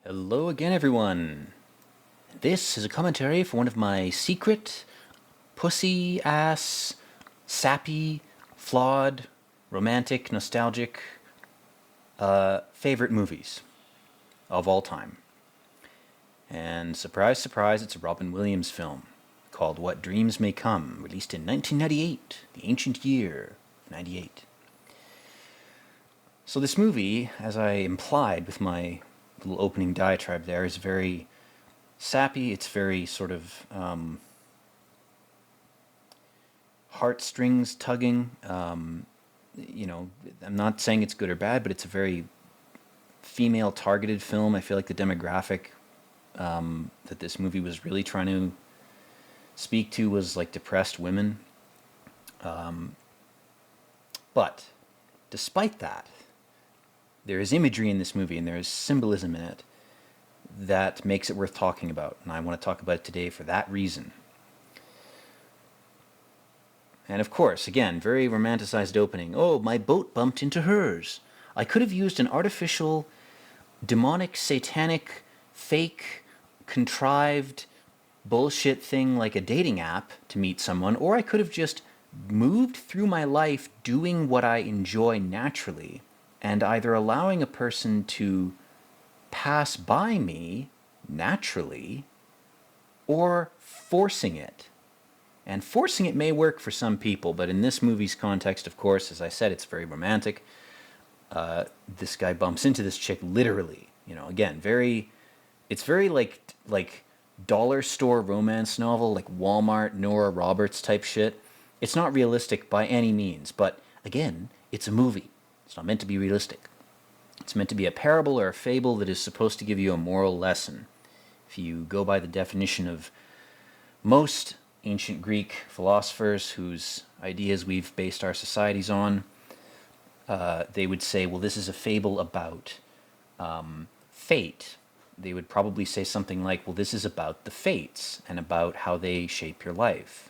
Hello again, everyone. This is a commentary for one of my secret, pussy-ass, sappy, flawed, romantic, nostalgic, favorite movies of all time. And surprise, surprise, it's a Robin Williams film called What Dreams May Cume, released in 1998, the ancient year, 98. So this movie, as I implied with my little opening diatribe there, is very sappy. It's very sort of heartstrings tugging. I'm not saying it's good or bad, but it's a very female targeted film. I feel like the demographic that this movie was really trying to speak to was like depressed women. But despite that, there is imagery in this movie and there is symbolism in it that makes it worth talking about. And I want to talk about it today for that reason. And of course, again, very romanticized opening. Oh, my boat bumped into hers. I could have used an artificial, demonic, satanic, fake, contrived bullshit thing like a dating app to meet someone, or I could have just moved through my life doing what I enjoy naturally and either allowing a person to pass by me naturally or forcing it. And forcing it may work for some people, but in this movie's context, of course, as I said, it's very romantic. This guy bumps into this chick literally. Again, it's very like dollar store romance novel, like Walmart, Nora Roberts type shit. It's not realistic by any means, but again, it's a movie. It's not meant to be realistic. It's meant to be a parable or a fable that is supposed to give you a moral lesson. If you go by the definition of most ancient Greek philosophers whose ideas we've based our societies on, they would say, well, this is a fable about fate. They would probably say something like, well, this is about the fates and about how they shape your life.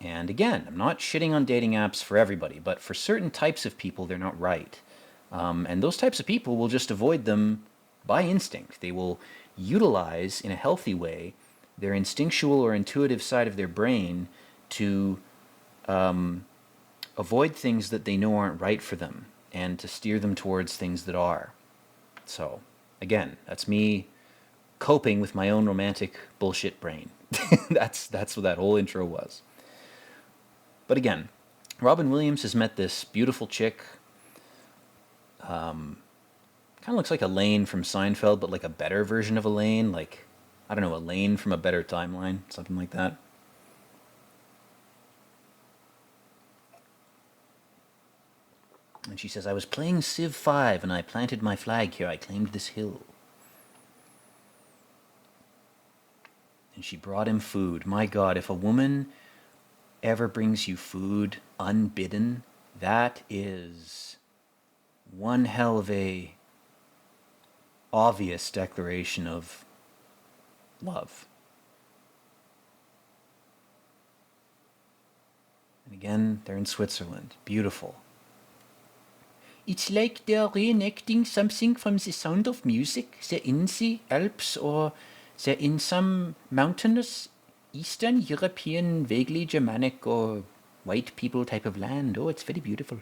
And again, I'm not shitting on dating apps for everybody, but for certain types of people, they're not right. And those types of people will just avoid them by instinct. They will utilize, in a healthy way, their instinctual or intuitive side of their brain to avoid things that they know aren't right for them and to steer them towards things that are. So, again, that's me coping with my own romantic bullshit brain. That's what that whole intro was. But again, Robin Williams has met this beautiful chick. Kind of looks like Elaine from Seinfeld, but like a better version of Elaine. Like, I don't know, Elaine from a better timeline, something like that. And she says, I was playing Civ 5 and I planted my flag here. I claimed this hill. And she brought him food. My God, if a woman ever brings you food unbidden, that is one hell of a obvious declaration of love. And again, they're in Switzerland. Beautiful. It's like they're reenacting something from The Sound of Music. They're in the Alps or they're in some mountainous Eastern European, vaguely Germanic or white people type of land. Oh, it's very beautiful.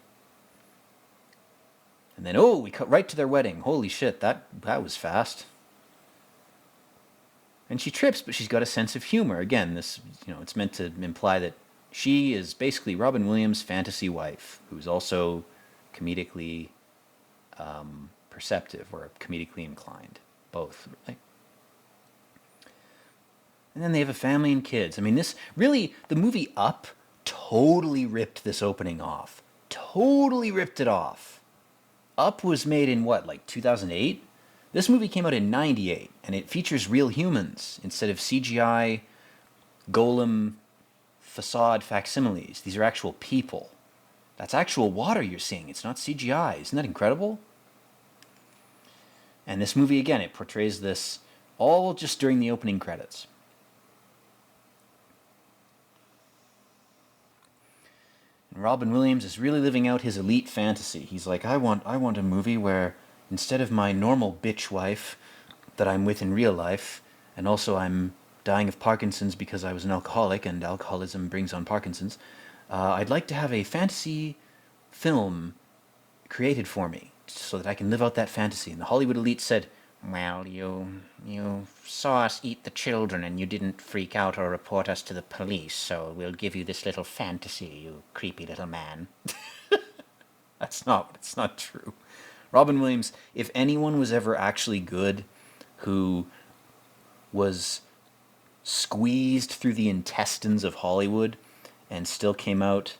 And then, oh, we cut right to their wedding. Holy shit, that was fast. And she trips, but she's got a sense of humor. Again, this, it's meant to imply that she is basically Robin Williams' fantasy wife, who's also comedically perceptive or comedically inclined. Both, really. And then they have a family and kids. I mean, the movie Up totally ripped this opening off. Totally ripped it off. Up was made in what, like 2008? This movie came out in 98, and it features real humans instead of CGI, golem, facade facsimiles. These are actual people. That's actual water you're seeing. It's not CGI. Isn't that incredible? And this movie, again, it portrays this all just during the opening credits. And Robin Williams is really living out his elite fantasy. He's like, I want a movie where instead of my normal bitch wife that I'm with in real life, and also I'm dying of Parkinson's because I was an alcoholic, and alcoholism brings on Parkinson's. I'd like to have a fantasy film created for me so that I can live out that fantasy. And the Hollywood elite said, well, you saw us eat the children and you didn't freak out or report us to the police, so we'll give you this little fantasy, you creepy little man. It's not true. Robin Williams, if anyone was ever actually good, who was squeezed through the intestines of Hollywood and still came out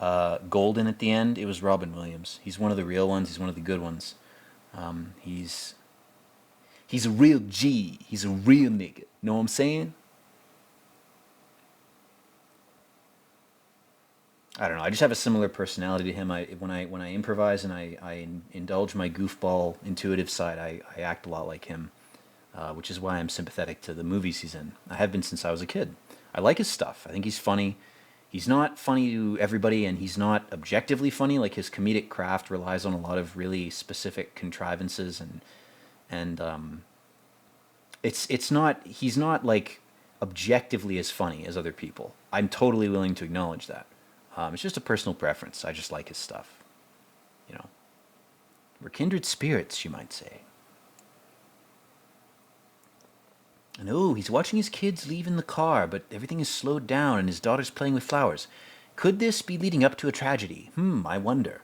golden at the end, it was Robin Williams. He's one of the real ones. He's one of the good ones. He's a real G. He's a real nigga. Know what I'm saying? I don't know. I just have a similar personality to him. When I improvise and I indulge my goofball intuitive side, I act a lot like him, which is why I'm sympathetic to the movies he's in. I have been since I was a kid. I like his stuff. I think he's funny. He's not funny to everybody, and he's not objectively funny. Like, his comedic craft relies on a lot of really specific contrivances, and he's not like objectively as funny as other people. I'm totally willing to acknowledge that. It's just a personal preference. I just like his stuff. You know, we're kindred spirits, you might say. And oh, he's watching his kids leave in the car, but everything is slowed down and his daughter's playing with flowers. Could this be leading up to a tragedy? I wonder.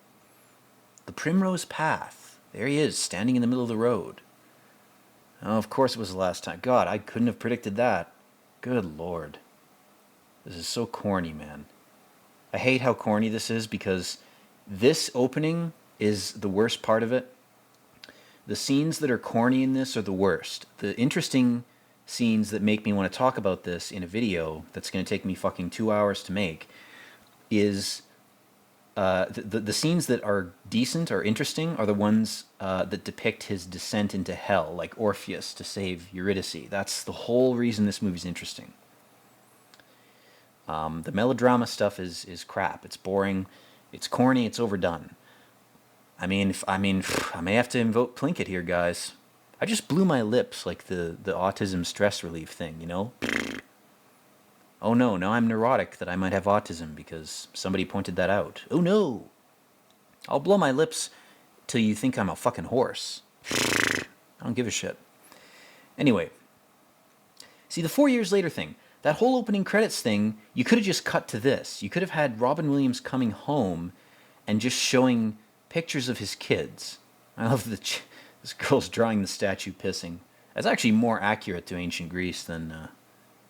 The Primrose Path. There he is, standing in the middle of the road. Oh, of course it was the last time. God, I couldn't have predicted that. Good Lord. This is so corny, man. I hate how corny this is because this opening is the worst part of it. The scenes that are corny in this are the worst. The interesting scenes that make me want to talk about this in a video that's going to take me fucking 2 hours to make is the scenes that are decent or interesting are the ones that depict his descent into hell, like Orpheus to save Eurydice. That's the whole reason this movie's interesting. The melodrama stuff is crap. It's boring. It's corny. It's overdone. I may have to invoke Plinkett here, guys. I just blew my lips like the autism stress relief thing, you know? Oh no, now I'm neurotic that I might have autism because somebody pointed that out. Oh no! I'll blow my lips till you think I'm a fucking horse. I don't give a shit. Anyway, see, the 4 years later thing, that whole opening credits thing, you could have just cut to this. You could have had Robin Williams coming home and just showing pictures of his kids. I love this girl's drawing the statue pissing. That's actually more accurate to ancient Greece than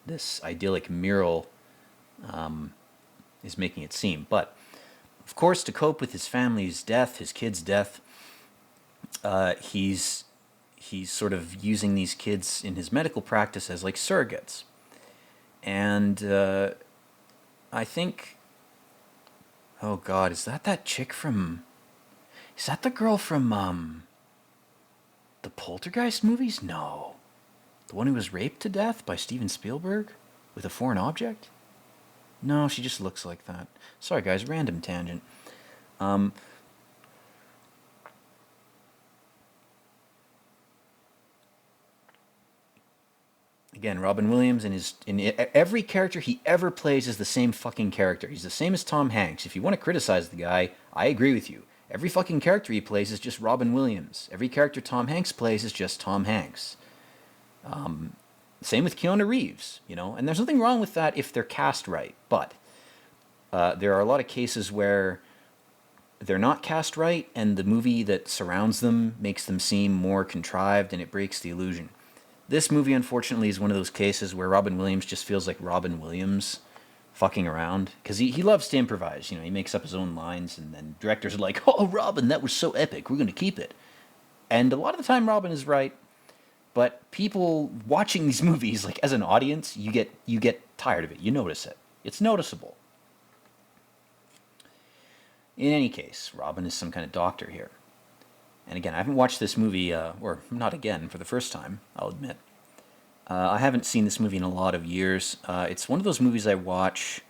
this idyllic mural is making it seem. But, of course, to cope with his family's death, his kid's death, he's sort of using these kids in his medical practice as like surrogates. And I think, oh God, is that chick from, is that the girl from the Poltergeist movies? No. The one who was raped to death by Steven Spielberg with a foreign object? No, she just looks like that. Sorry guys, random tangent. Again, Robin Williams in every character he ever plays is the same fucking character. He's the same as Tom Hanks. If you want to criticize the guy, I agree with you. Every fucking character he plays is just Robin Williams. Every character Tom Hanks plays is just Tom Hanks. Same with Keanu Reeves, you know, and there's nothing wrong with that if they're cast right, but there are a lot of cases where they're not cast right and the movie that surrounds them makes them seem more contrived and it breaks the illusion. This movie, unfortunately, is one of those cases where Robin Williams just feels like Robin Williams fucking around. Because he loves to improvise. You know, he makes up his own lines, and then directors are like, oh, Robin, that was so epic. We're going to keep it. And a lot of the time, Robin is right. But people watching these movies, like as an audience, you get tired of it. You notice it. It's noticeable. In any case, Robin is some kind of doctor here. And again, I haven't watched this movie, or not again, for the first time, I'll admit. I haven't seen this movie in a lot of years. It's one of those movies I watch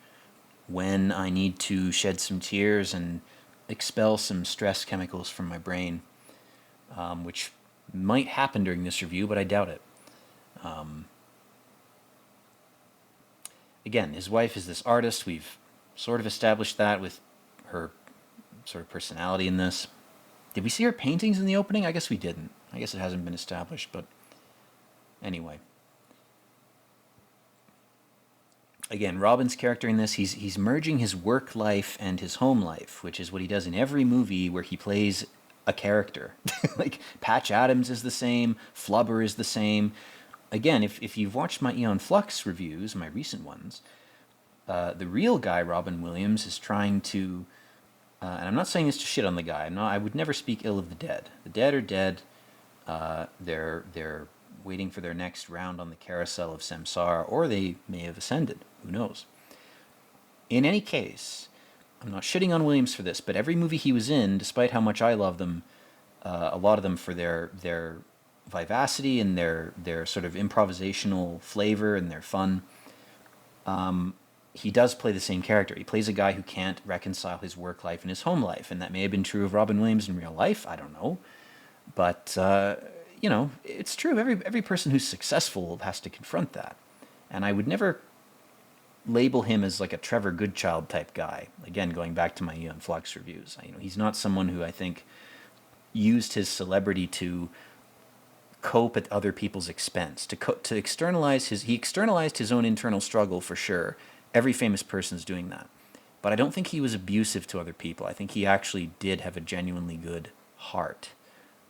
when I need to shed some tears and expel some stress chemicals from my brain, which Might happen during this review, but I doubt it. Again, his wife is this artist. We've sort of established that with her sort of personality in this. Did we see her paintings in the opening? I guess we didn't. I guess it hasn't been established, but anyway. Again, Robin's character in this, he's merging his work life and his home life, which is what he does in every movie where he plays a character. Like, Patch Adams is the same, Flubber is the same. Again, if you've watched my Aeon Flux reviews, my recent ones, the real guy, Robin Williams, is trying to, and I'm not saying this to shit on the guy. I would never speak ill of the dead. The dead are dead. They're waiting for their next round on the carousel of samsara, or they may have ascended. Who knows? In any case, I'm not shitting on Williams for this, but every movie he was in, despite how much I love them, a lot of them for their vivacity and their sort of improvisational flavor and their fun, he does play the same character. He plays a guy who can't reconcile his work life and his home life, and that may have been true of Robin Williams in real life. I don't know, but it's true. Every person who's successful has to confront that, and I would never label him as like a Trevor Goodchild type guy. Again, going back to my Aeon Flux reviews, he's not someone who I think used his celebrity to cope at other people's expense, to externalize he externalized his own internal struggle for sure. Every famous person's doing that. But I don't think he was abusive to other people. I think he actually did have a genuinely good heart.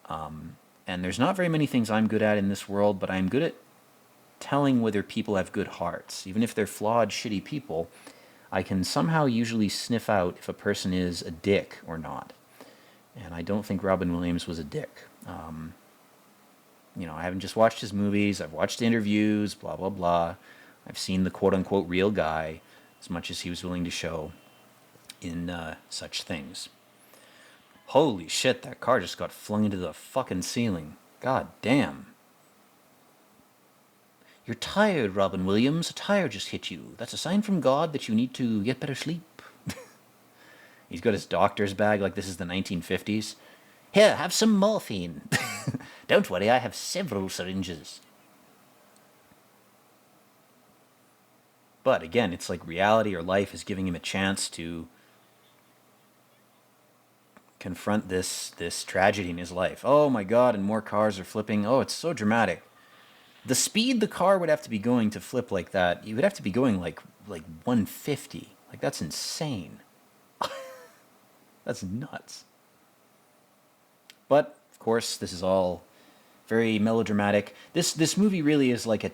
And there's not very many things I'm good at in this world, but I'm good at telling whether people have good hearts. Even if they're flawed, shitty people, I can somehow usually sniff out if a person is a dick or not. And I don't think Robin Williams was a dick. I haven't just watched his movies. I've watched interviews, blah, blah, blah. I've seen the quote-unquote real guy, as much as he was willing to show in such things. Holy shit, that car just got flung into the fucking ceiling. God damn. You're tired, Robin Williams. A tire just hit you. That's a sign from God that you need to get better sleep. He's got his doctor's bag like this is the 1950s. Here, have some morphine. Don't worry, I have several syringes. But again, it's like reality or life is giving him a chance to confront this tragedy in his life. Oh my god, and more cars are flipping. Oh, it's so dramatic. The speed the car would have to be going to flip like that, you would have to be going like 150. Like, that's insane. That's nuts. But, of course, this is all very melodramatic. This movie really is like a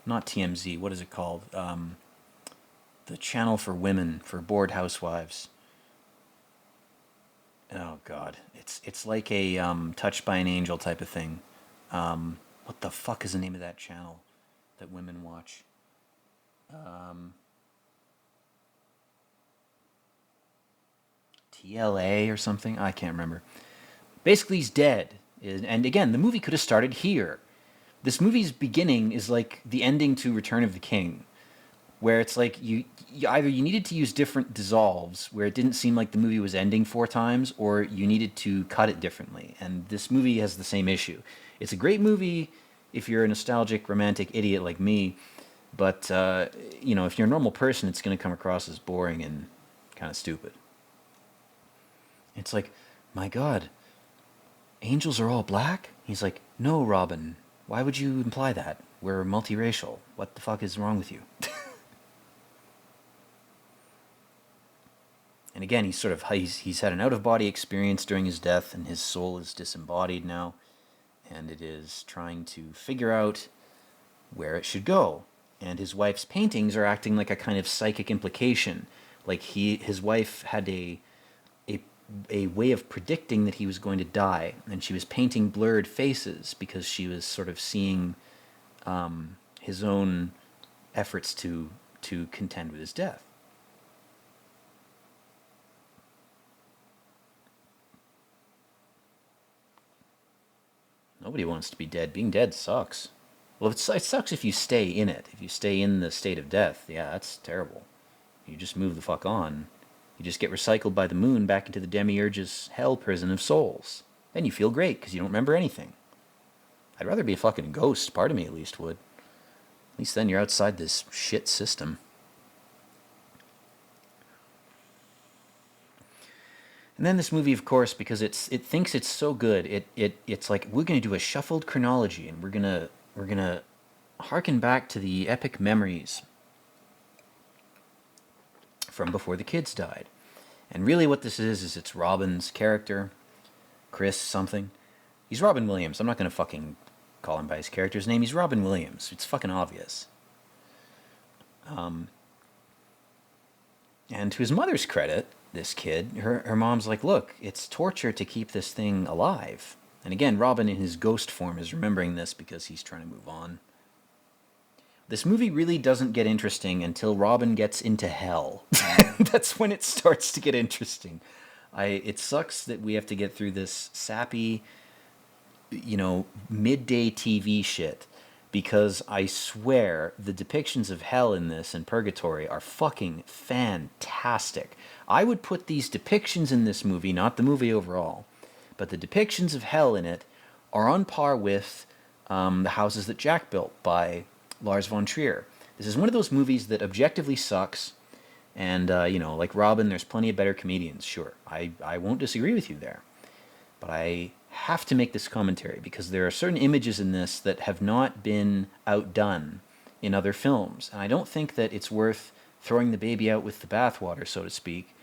not TMZ, what is it called? The channel for women, for bored housewives. Oh god, it's like a Touched by an Angel type of thing. What the fuck is the name of that channel that women watch? TLA or something? I can't remember. Basically, he's dead. And again, the movie could have started here. This movie's beginning is like the ending to Return of the King, where it's like you either you needed to use different dissolves, where it didn't seem like the movie was ending 4 times, or you needed to cut it differently. And this movie has the same issue. It's a great movie if you're a nostalgic, romantic idiot like me, but if you're a normal person, it's going to come across as boring and kind of stupid. It's like, my god, angels are all black? He's like, no, Robin. Why would you imply that? We're multiracial. What the fuck is wrong with you? And again, he's had an out-of-body experience during his death, and his soul is disembodied now, and it is trying to figure out where it should go. And his wife's paintings are acting like a kind of psychic implication. Like his wife had a way of predicting that he was going to die, and she was painting blurred faces because she was sort of seeing his own efforts to contend with his death. Nobody wants to be dead. Being dead sucks. Well, it sucks if you stay in it. If you stay in the state of death, yeah, that's terrible. You just move the fuck on. You just get recycled by the moon back into the Demiurge's hell prison of souls. Then you feel great because you don't remember anything. I'd rather be a fucking ghost. Part of me at least would. At least then you're outside this shit system. And then this movie, of course, because it thinks it's so good, it's like we're gonna do a shuffled chronology, and we're gonna harken back to the epic memories from before the kids died. And really, what this is it's Robin's character, Chris something. He's Robin Williams. I'm not gonna fucking call him by his character's name. He's Robin Williams. It's fucking obvious. And to his mother's credit, this kid, her mom's like, look, it's torture to keep this thing alive. And again, Robin in his ghost form is remembering this because he's trying to move on. This movie really doesn't get interesting until Robin gets into hell. That's when it starts to get interesting. It sucks that we have to get through this sappy, midday TV shit, because I swear the depictions of hell in this and purgatory are fucking fantastic. I would put these depictions in this movie, not the movie overall, but the depictions of hell in it are on par with The Houses That Jack Built by Lars von Trier. This is one of those movies that objectively sucks, and, like Robin, there's plenty of better comedians, sure. I won't disagree with you there. But I have to make this commentary because there are certain images in this that have not been outdone in other films. And I don't think that it's worth throwing the baby out with the bathwater, so to speak,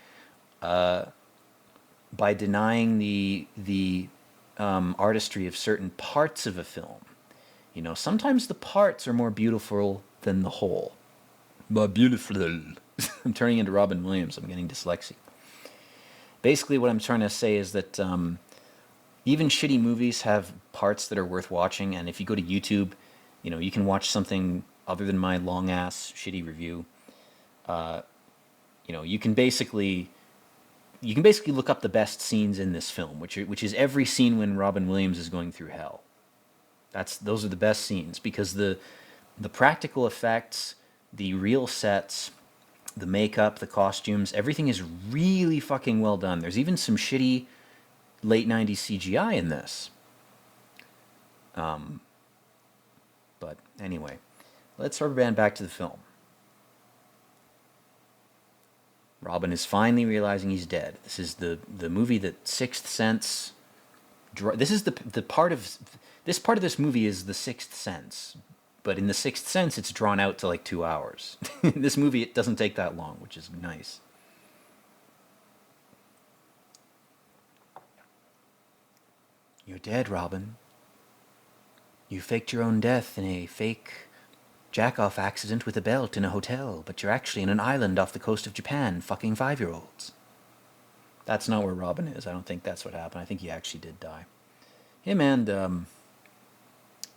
by denying the artistry of certain parts of a film. Sometimes the parts are more beautiful than the whole. More beautiful. I'm turning into Robin Williams. I'm getting dyslexic. Basically, what I'm trying to say is that even shitty movies have parts that are worth watching, and if you go to YouTube, you can watch something other than my long-ass shitty review. You can basically look up the best scenes in this film, which is every scene when Robin Williams is going through hell. Those are the best scenes, because the practical effects, the real sets, the makeup, the costumes, everything is really fucking well done. There's even some shitty late 90s CGI in this. But anyway, let's rubber band back to the film. Robin is finally realizing he's dead. This is the movie that Sixth Sense... This is the part of... This part of this movie is the Sixth Sense. But in the Sixth Sense, it's drawn out to like 2 hours. In this movie, it doesn't take that long, which is nice. You're dead, Robin. You faked your own death in a fake jack-off accident with a belt in a hotel, but you're actually in an island off the coast of Japan fucking 5-year-olds. That's not where Robin is. I don't think that's what happened. I think he actually did die. Him and,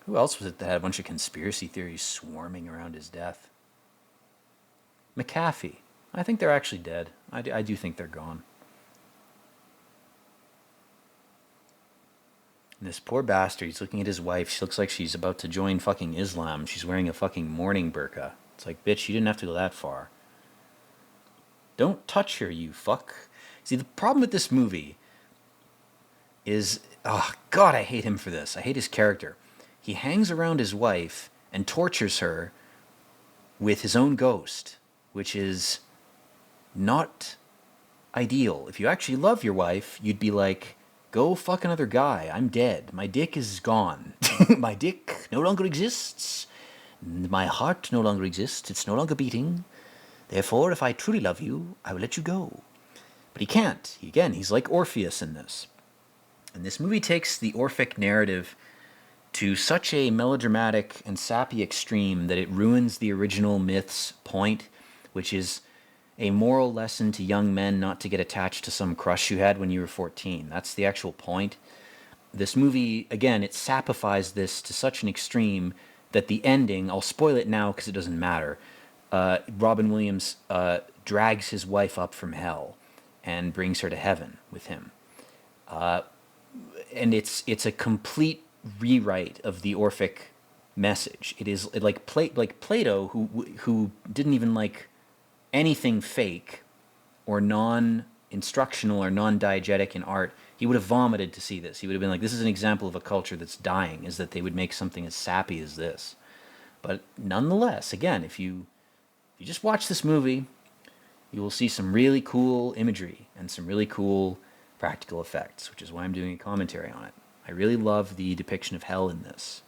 who else was it that had a bunch of conspiracy theories swarming around his death? McAfee. I think they're actually dead. I do think they're gone. And this poor bastard, he's looking at his wife. She looks like she's about to join fucking Islam. She's wearing a fucking mourning burqa. It's like, bitch, you didn't have to go that far. Don't touch her, you fuck. See, the problem with this movie is... Oh, God, I hate him for this. I hate his character. He hangs around his wife and tortures her with his own ghost, which is not ideal. If you actually love your wife, you'd be like... Go fuck another guy. I'm dead. My dick is gone. My dick no longer exists. My heart no longer exists. It's no longer beating. Therefore, if I truly love you, I will let you go. But he can't. He's like Orpheus in this. And this movie takes the Orphic narrative to such a melodramatic and sappy extreme that it ruins the original myth's point, which is a moral lesson to young men not to get attached to some crush you had when you were 14. That's the actual point. This movie, again, it sapifies this to such an extreme that the ending, I'll spoil it now because it doesn't matter, Robin Williams drags his wife up from hell and brings her to heaven with him. And it's a complete rewrite of the Orphic message. It is like Plato, who didn't even like anything fake or non-instructional or non-diegetic in art, He would have vomited to see this. He would have been like, this is an example of a culture that's dying, is that they would make something as sappy as this. But nonetheless, again, if you just watch this movie, you will see some really cool imagery and some really cool practical effects, which is why I'm doing a commentary on it. I really love the depiction of hell in this.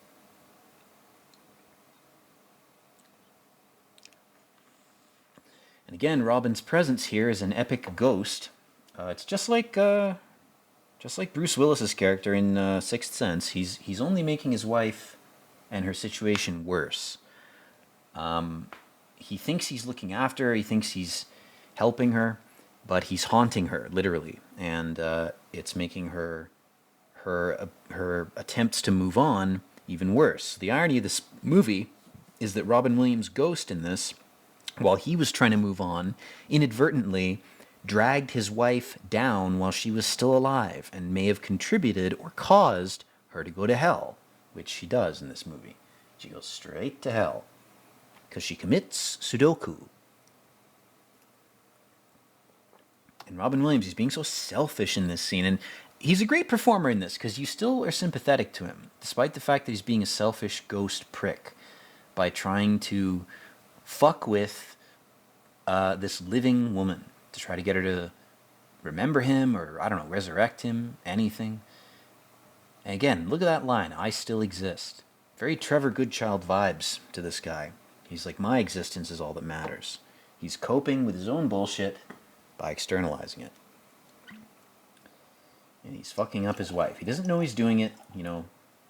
And again, Robin's presence here is an epic ghost. It's just like Bruce Willis's character in Sixth Sense. He's only making his wife and her situation worse. He thinks he's looking after her. He thinks he's helping her, but he's haunting her literally, and it's making her attempts to move on even worse. The irony of this movie is that Robin Williams' ghost in this, while he was trying to move on, inadvertently dragged his wife down while she was still alive and may have contributed or caused her to go to hell, which she does in this movie. She goes straight to hell because she commits Sudoku. And Robin Williams, he's being so selfish in this scene, and he's a great performer in this because you still are sympathetic to him, despite the fact that he's being a selfish ghost prick by trying to fuck with this living woman to try to get her to remember him or, I don't know, resurrect him, anything. And again, look at that line, I still exist. Very Trevor Goodchild vibes to this guy. He's like, my existence is all that matters. He's coping with his own bullshit by externalizing it. And he's fucking up his wife. He doesn't know he's doing it, you know.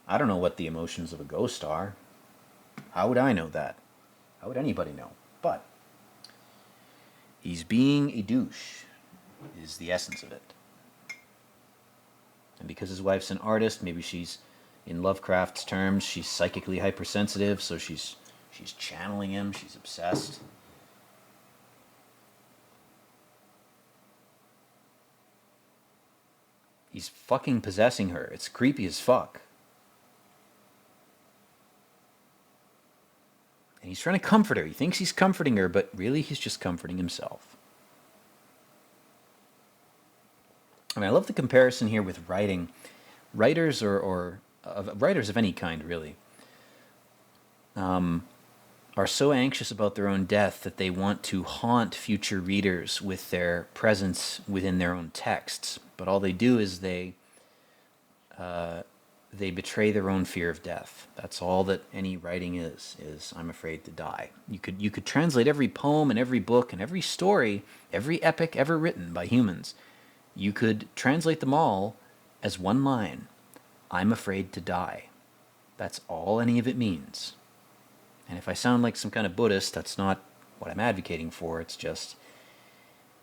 I don't know what the emotions of a ghost are. How would I know that? How would anybody know? But he's being a douche is the essence of it. And because his wife's an artist, maybe she's, in Lovecraft's terms, she's psychically hypersensitive, so she's channeling him, she's obsessed. He's fucking possessing her. It's creepy as fuck. And he's trying to comfort her. He thinks he's comforting her, but really he's just comforting himself. I mean, I love the comparison here with writing. Writers or writers of any kind, really, are so anxious about their own death that they want to haunt future readers with their presence within their own texts. But all they do is they betray their own fear of death. That's all that any writing is I'm afraid to die. You could translate every poem and every book and every story, every epic ever written by humans. You could translate them all as one line. I'm afraid to die. That's all any of it means. And if I sound like some kind of Buddhist, that's not what I'm advocating for. It's just,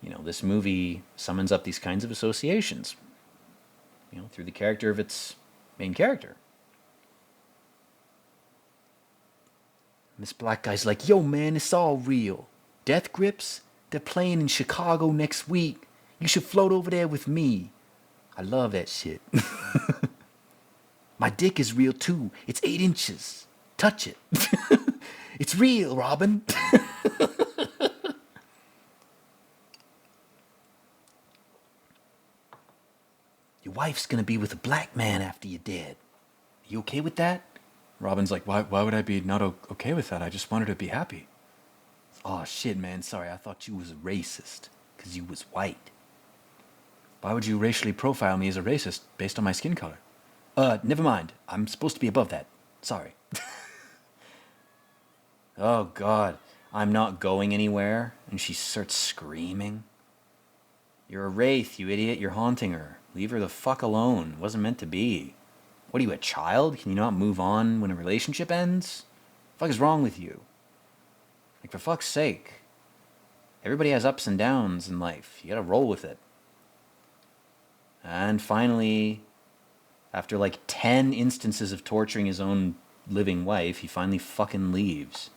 you know, this movie summons up these kinds of associations, you know, through the character of its main character. And this black guy's like, yo, man, it's all real. Death Grips, they're playing in Chicago next week. You should float over there with me. I love that shit. My dick is real, too. It's 8 inches. Touch it. It's real, Robin. Your wife's gonna be with a black man after you're dead. You okay with that? Robin's like, why would I be not okay with that? I just wanted her to be happy. Oh, shit, man. Sorry, I thought you was a racist because you was white. Why would you racially profile me as a racist based on my skin color? Never mind. I'm supposed to be above that. Sorry. Oh, God. I'm not going anywhere. And she starts screaming. You're a wraith, you idiot. You're haunting her. Leave her the fuck alone. It wasn't meant to be. What are you, a child? Can you not move on when a relationship ends? What the fuck is wrong with you? Like, for fuck's sake. Everybody has ups and downs in life. You gotta roll with it. And finally, after like 10 instances of torturing his own living wife, he finally fucking leaves.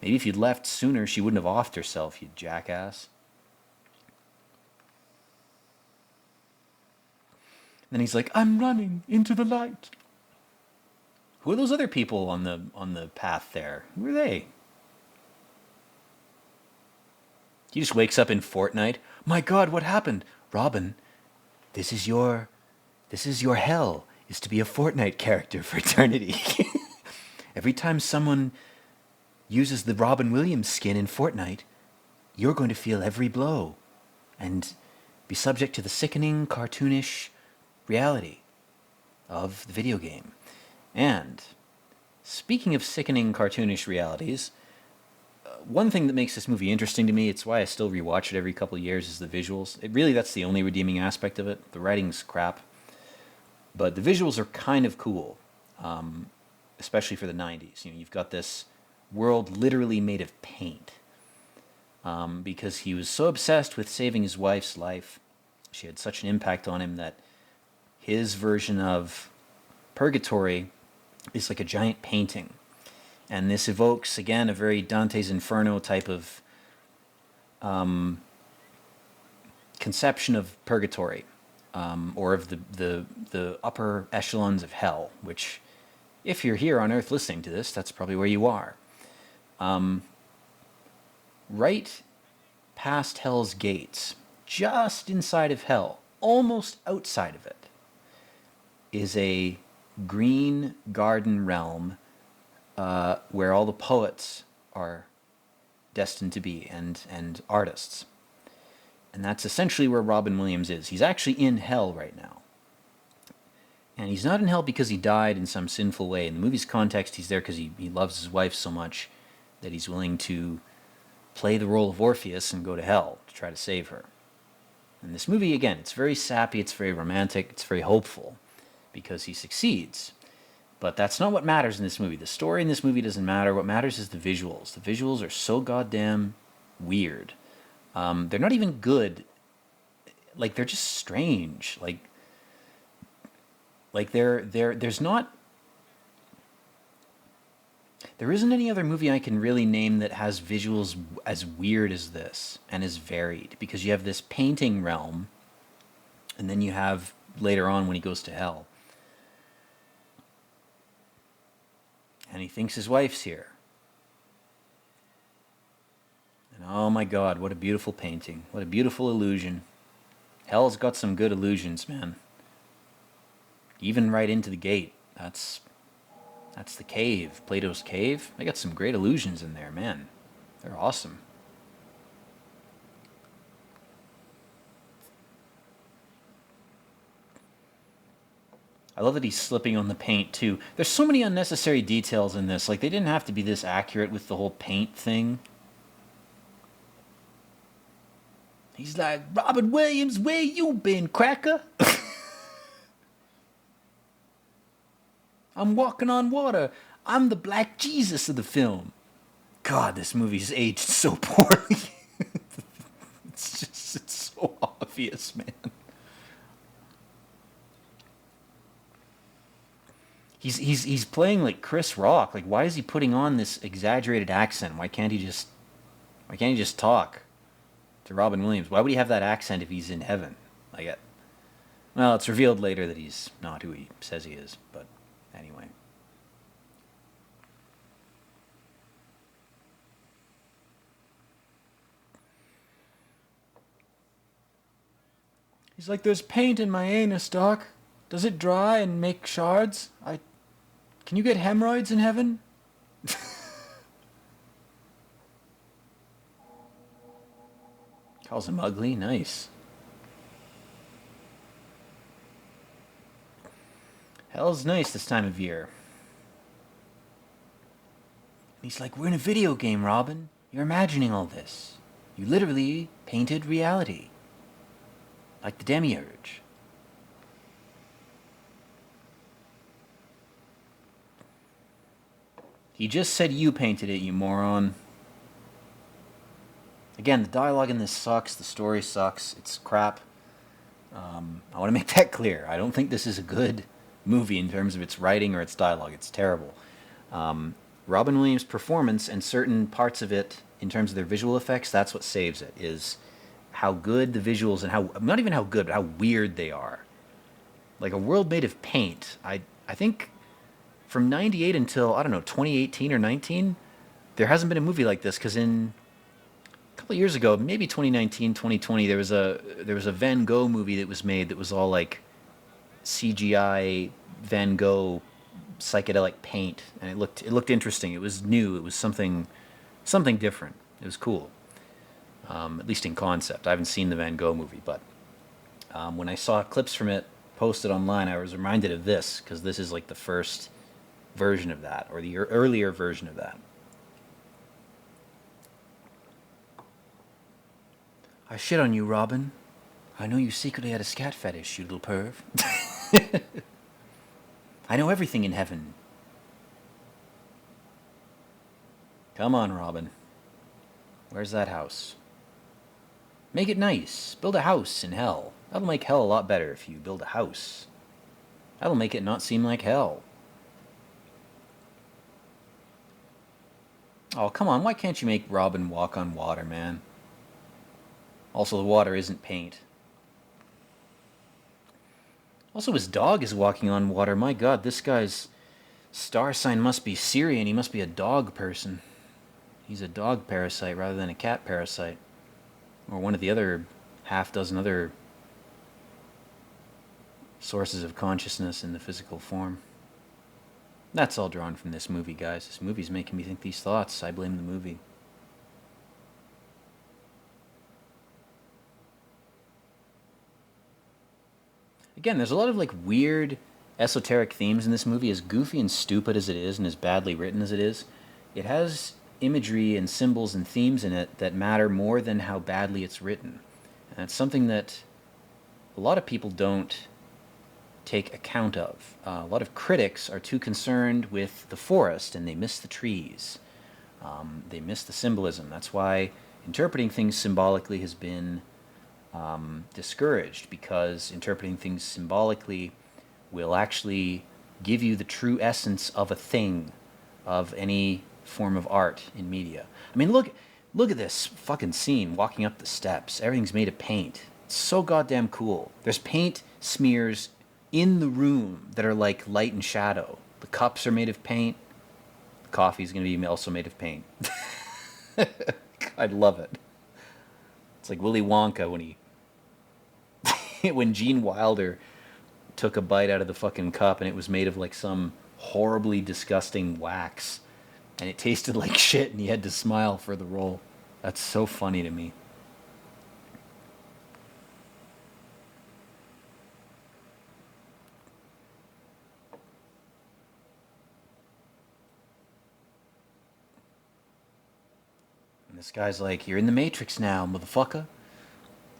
Maybe if you'd left sooner, she wouldn't have offed herself, you jackass. Then he's like, I'm running into the light. Who are those other people on the path there? Who are they? He just wakes up in Fortnite. My God, what happened? Robin, this is your hell, is to be a Fortnite character for eternity. Every time someone uses the Robin Williams skin in Fortnite, you're going to feel every blow and be subject to the sickening, cartoonish reality of the video game. And speaking of sickening, cartoonish realities, one thing that makes this movie interesting to me, it's why I still rewatch it every couple of years, is the visuals. That's the only redeeming aspect of it. The writing's crap, but the visuals are kind of cool, especially for the 90s. You've got this world literally made of paint, because he was so obsessed with saving his wife's life. She had such an impact on him that his version of Purgatory is like a giant painting. And this evokes, again, a very Dante's Inferno type of conception of purgatory, or of the upper echelons of hell, which, if you're here on Earth listening to this, that's probably where you are. Right past Hell's gates, just inside of Hell, almost outside of it, is a green garden realm where all the poets are destined to be, and artists. And that's essentially where Robin Williams is. He's actually in hell right now. And he's not in hell because he died in some sinful way. In the movie's context, he's there because he loves his wife so much that he's willing to play the role of Orpheus and go to hell to try to save her. And this movie, again, it's very sappy, it's very romantic, it's very hopeful because he succeeds. But that's not what matters in this movie. The story in this movie doesn't matter. What matters is the visuals. The visuals are so goddamn weird. They're not even good. Like, they're just strange. There's not... There isn't any other movie I can really name that has visuals as weird as this and as varied, because you have this painting realm, and then you have later on when he goes to hell, and he thinks his wife's here. And oh my God, what a beautiful painting. What a beautiful illusion. Hell's got some good illusions, man. Even right into the gate. That's the cave, Plato's cave. They got some great illusions in there, man. They're awesome. I love that he's slipping on the paint, too. There's so many unnecessary details in this. Like, they didn't have to be this accurate with the whole paint thing. He's like, Robin Williams, where you been, cracker? I'm walking on water. I'm the Black Jesus of the film. God, this movie's aged so poorly. It's so obvious, man. He's playing like Chris Rock. Like, why is he putting on this exaggerated accent? Why can't he just talk to Robin Williams? Why would he have that accent if he's in heaven? Well, it's revealed later that he's not who he says he is, but anyway. He's like, there's paint in my anus, Doc. Does it dry and make shards? Can you get hemorrhoids in heaven? Calls him ugly. Nice. Hell's nice this time of year. And he's like, we're in a video game, Robin. You're imagining all this. You literally painted reality. Like the Demiurge. He just said you painted it, you moron. Again, the dialogue in this sucks. The story sucks. It's crap. I want to make that clear. I don't think this is a good movie in terms of its writing or its dialogue. It's terrible. Robin Williams' performance and certain parts of it, in terms of their visual effects, that's what saves it, is how good the visuals and how, not even how good, but how weird they are. Like a world made of paint. I think from 98 until, I don't know, 2018 or 19, there hasn't been a movie like this, because in couple of years ago, maybe 2019, 2020, there was a Van Gogh movie that was made that was all like CGI Van Gogh psychedelic paint, and it looked interesting. It was new. It was something different. It was cool, at least in concept. I haven't seen the Van Gogh movie, but when I saw clips from it posted online, I was reminded of this because this is like the first version of that, or the earlier version of that. I shit on you, Robin. I know you secretly had a scat fetish, you little perv. I know everything in heaven. Come on, Robin. Where's that house? Make it nice. Build a house in hell. That'll make hell a lot better if you build a house. That'll make it not seem like hell. Oh, come on. Why can't you make Robin walk on water, man? Also, the water isn't paint. Also, his dog is walking on water. My god, this guy's star sign must be Syrian. He must be a dog person. He's a dog parasite rather than a cat parasite. Or one of the other half-dozen other sources of consciousness in the physical form. That's all drawn from this movie, guys. This movie's making me think these thoughts. I blame the movie. Again, there's a lot of like weird esoteric themes in this movie. As goofy and stupid as it is and as badly written as it is, it has imagery and symbols and themes in it that matter more than how badly it's written. And it's something that a lot of people don't take account of. A lot of critics are too concerned with the forest and they miss the trees. They miss the symbolism. That's why interpreting things symbolically has been discouraged, because interpreting things symbolically will actually give you the true essence of a thing, of any form of art in media. I mean, look at this fucking scene walking up the steps. Everything's made of paint. It's so goddamn cool. There's paint smears in the room that are like light and shadow. The cups are made of paint. The coffee's going to be also made of paint. I love it. It's like Willy Wonka when he when Gene Wilder took a bite out of the fucking cup and it was made of like some horribly disgusting wax and it tasted like shit and he had to smile for the role. That's so funny to me. And this guy's like, "You're in the Matrix now, motherfucker.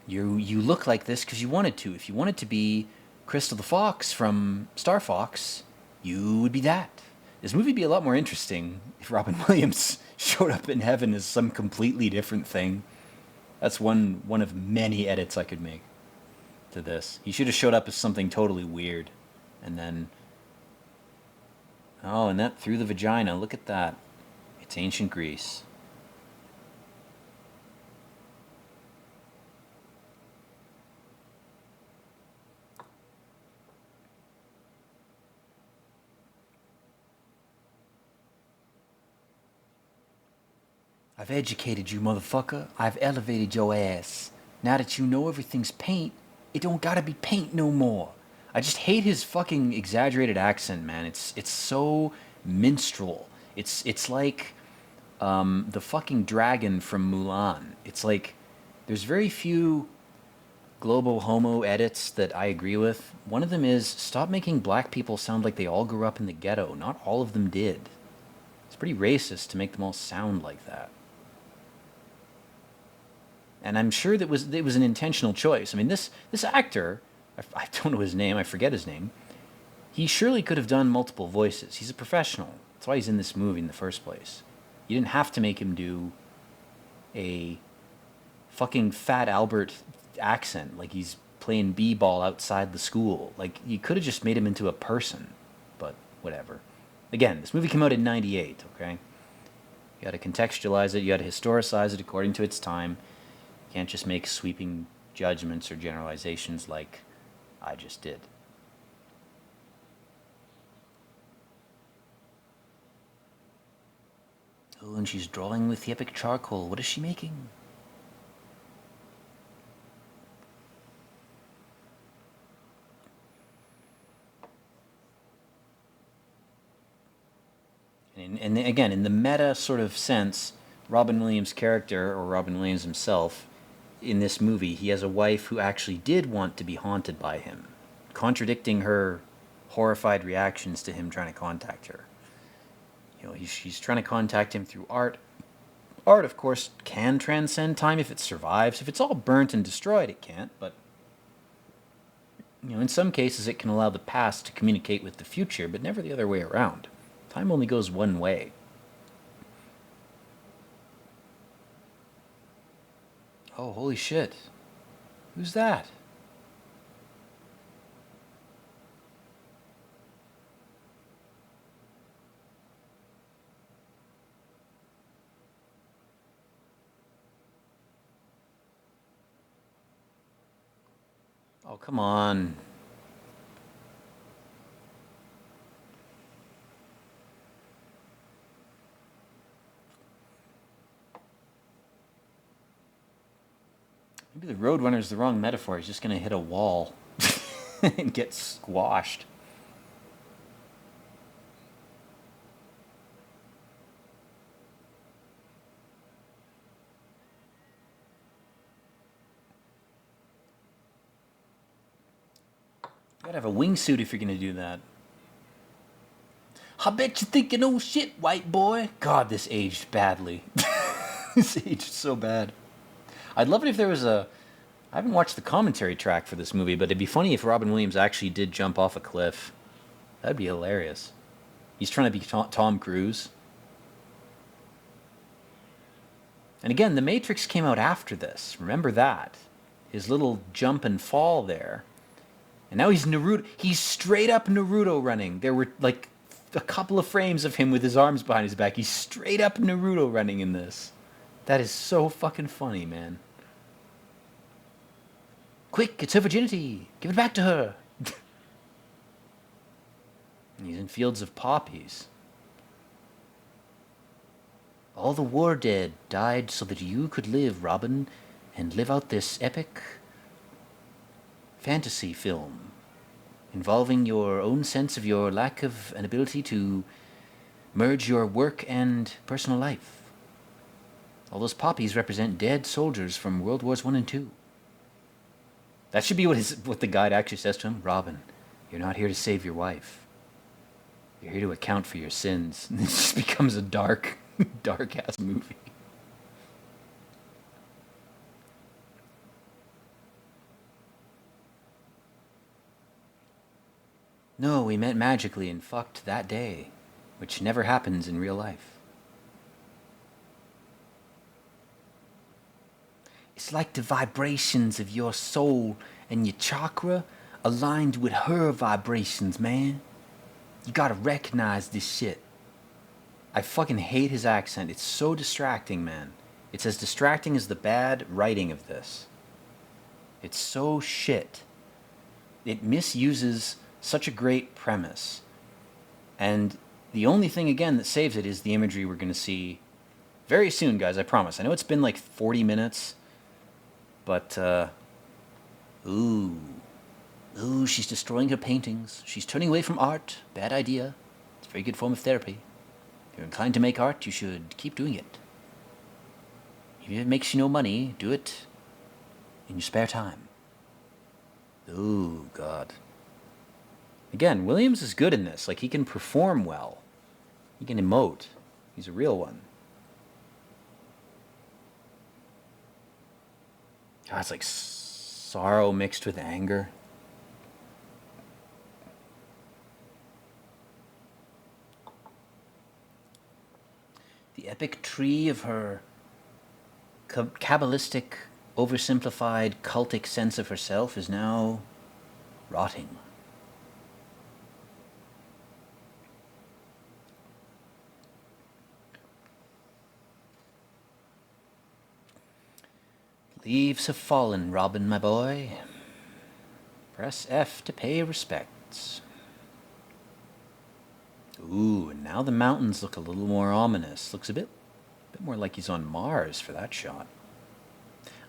You look like this because you wanted to. If you wanted to be Crystal the Fox from Star Fox, you would be that." This movie would be a lot more interesting if Robin Williams showed up in heaven as some completely different thing. That's one of many edits I could make to this. He should have showed up as something totally weird. And then... oh, and that through the vagina. Look at that. It's ancient Greece. I've educated you, motherfucker. I've elevated your ass. Now that you know everything's paint, it don't gotta be paint no more. I just hate his fucking exaggerated accent, man. It's so minstrel. It's like the fucking dragon from Mulan. It's like there's very few global homo edits that I agree with. One of them is stop making black people sound like they all grew up in the ghetto. Not all of them did. It's pretty racist to make them all sound like that. And I'm sure that it was an intentional choice. I mean, this actor, I don't know his name, I forget his name. He surely could have done multiple voices. He's a professional. That's why he's in this movie in the first place. You didn't have to make him do a fucking Fat Albert accent like he's playing b-ball outside the school. Like, you could have just made him into a person. But whatever. Again, this movie came out in '98, okay? You gotta contextualize it, you gotta historicize it according to its time. You can't just make sweeping judgments or generalizations like I just did. Oh, and she's drawing with the epic charcoal. What is she making? And again, in the meta sort of sense, Robin Williams' character, or Robin Williams himself, in this movie, he has a wife who actually did want to be haunted by him, contradicting her horrified reactions to him trying to contact her. You know, she's trying to contact him through art. Art, of course, can transcend time if it survives. If it's all burnt and destroyed, it can't. But, you know, in some cases, it can allow the past to communicate with the future, but never the other way around. Time only goes one way. Oh, holy shit. Who's that? Oh, come on. Maybe the Roadrunner is the wrong metaphor. He's just going to hit a wall and get squashed. You gotta have a wingsuit if you're gonna do that. I bet you're thinking, oh shit, white boy. God, this aged badly. This aged so bad. I'd love it if there was a... I haven't watched the commentary track for this movie, but it'd be funny if Robin Williams actually did jump off a cliff. That'd be hilarious. He's trying to be Tom Cruise. And again, The Matrix came out after this. Remember that. His little jump and fall there. And now he's Naruto. He's straight up Naruto running. There were like a couple of frames of him with his arms behind his back. He's straight up Naruto running in this. That is so fucking funny, man. Quick, it's her virginity. Give it back to her. He's in fields of poppies. All the war dead died so that you could live, Robin, and live out this epic fantasy film involving your own sense of your lack of an ability to merge your work and personal life. All those poppies represent dead soldiers from World Wars I and II. That should be what the guide actually says to him. Robin, you're not here to save your wife. You're here to account for your sins. And it just becomes a dark, dark-ass movie. No, we met magically and fucked that day, which never happens in real life. It's like the vibrations of your soul and your chakra aligned with her vibrations, man. You gotta recognize this shit. I fucking hate his accent. It's so distracting, man. It's as distracting as the bad writing of this. It's so shit. It misuses such a great premise. And the only thing, again, that saves it is the imagery we're going to see very soon, guys, I promise. I know it's been like 40 minutes, but, ooh, she's destroying her paintings. She's turning away from art. Bad idea. It's a very good form of therapy. If you're inclined to make art, you should keep doing it. If it makes you no money, do it in your spare time. Ooh, God. Again, Williams is good in this. Like, he can perform well. He can emote. He's a real one. God, it's like sorrow mixed with anger. The epic tree of her Kabbalistic, oversimplified, cultic sense of herself is now rotting. Leaves have fallen, Robin, my boy. Press F to pay respects. Ooh, and now the mountains look a little more ominous. Looks a bit more like he's on Mars for that shot.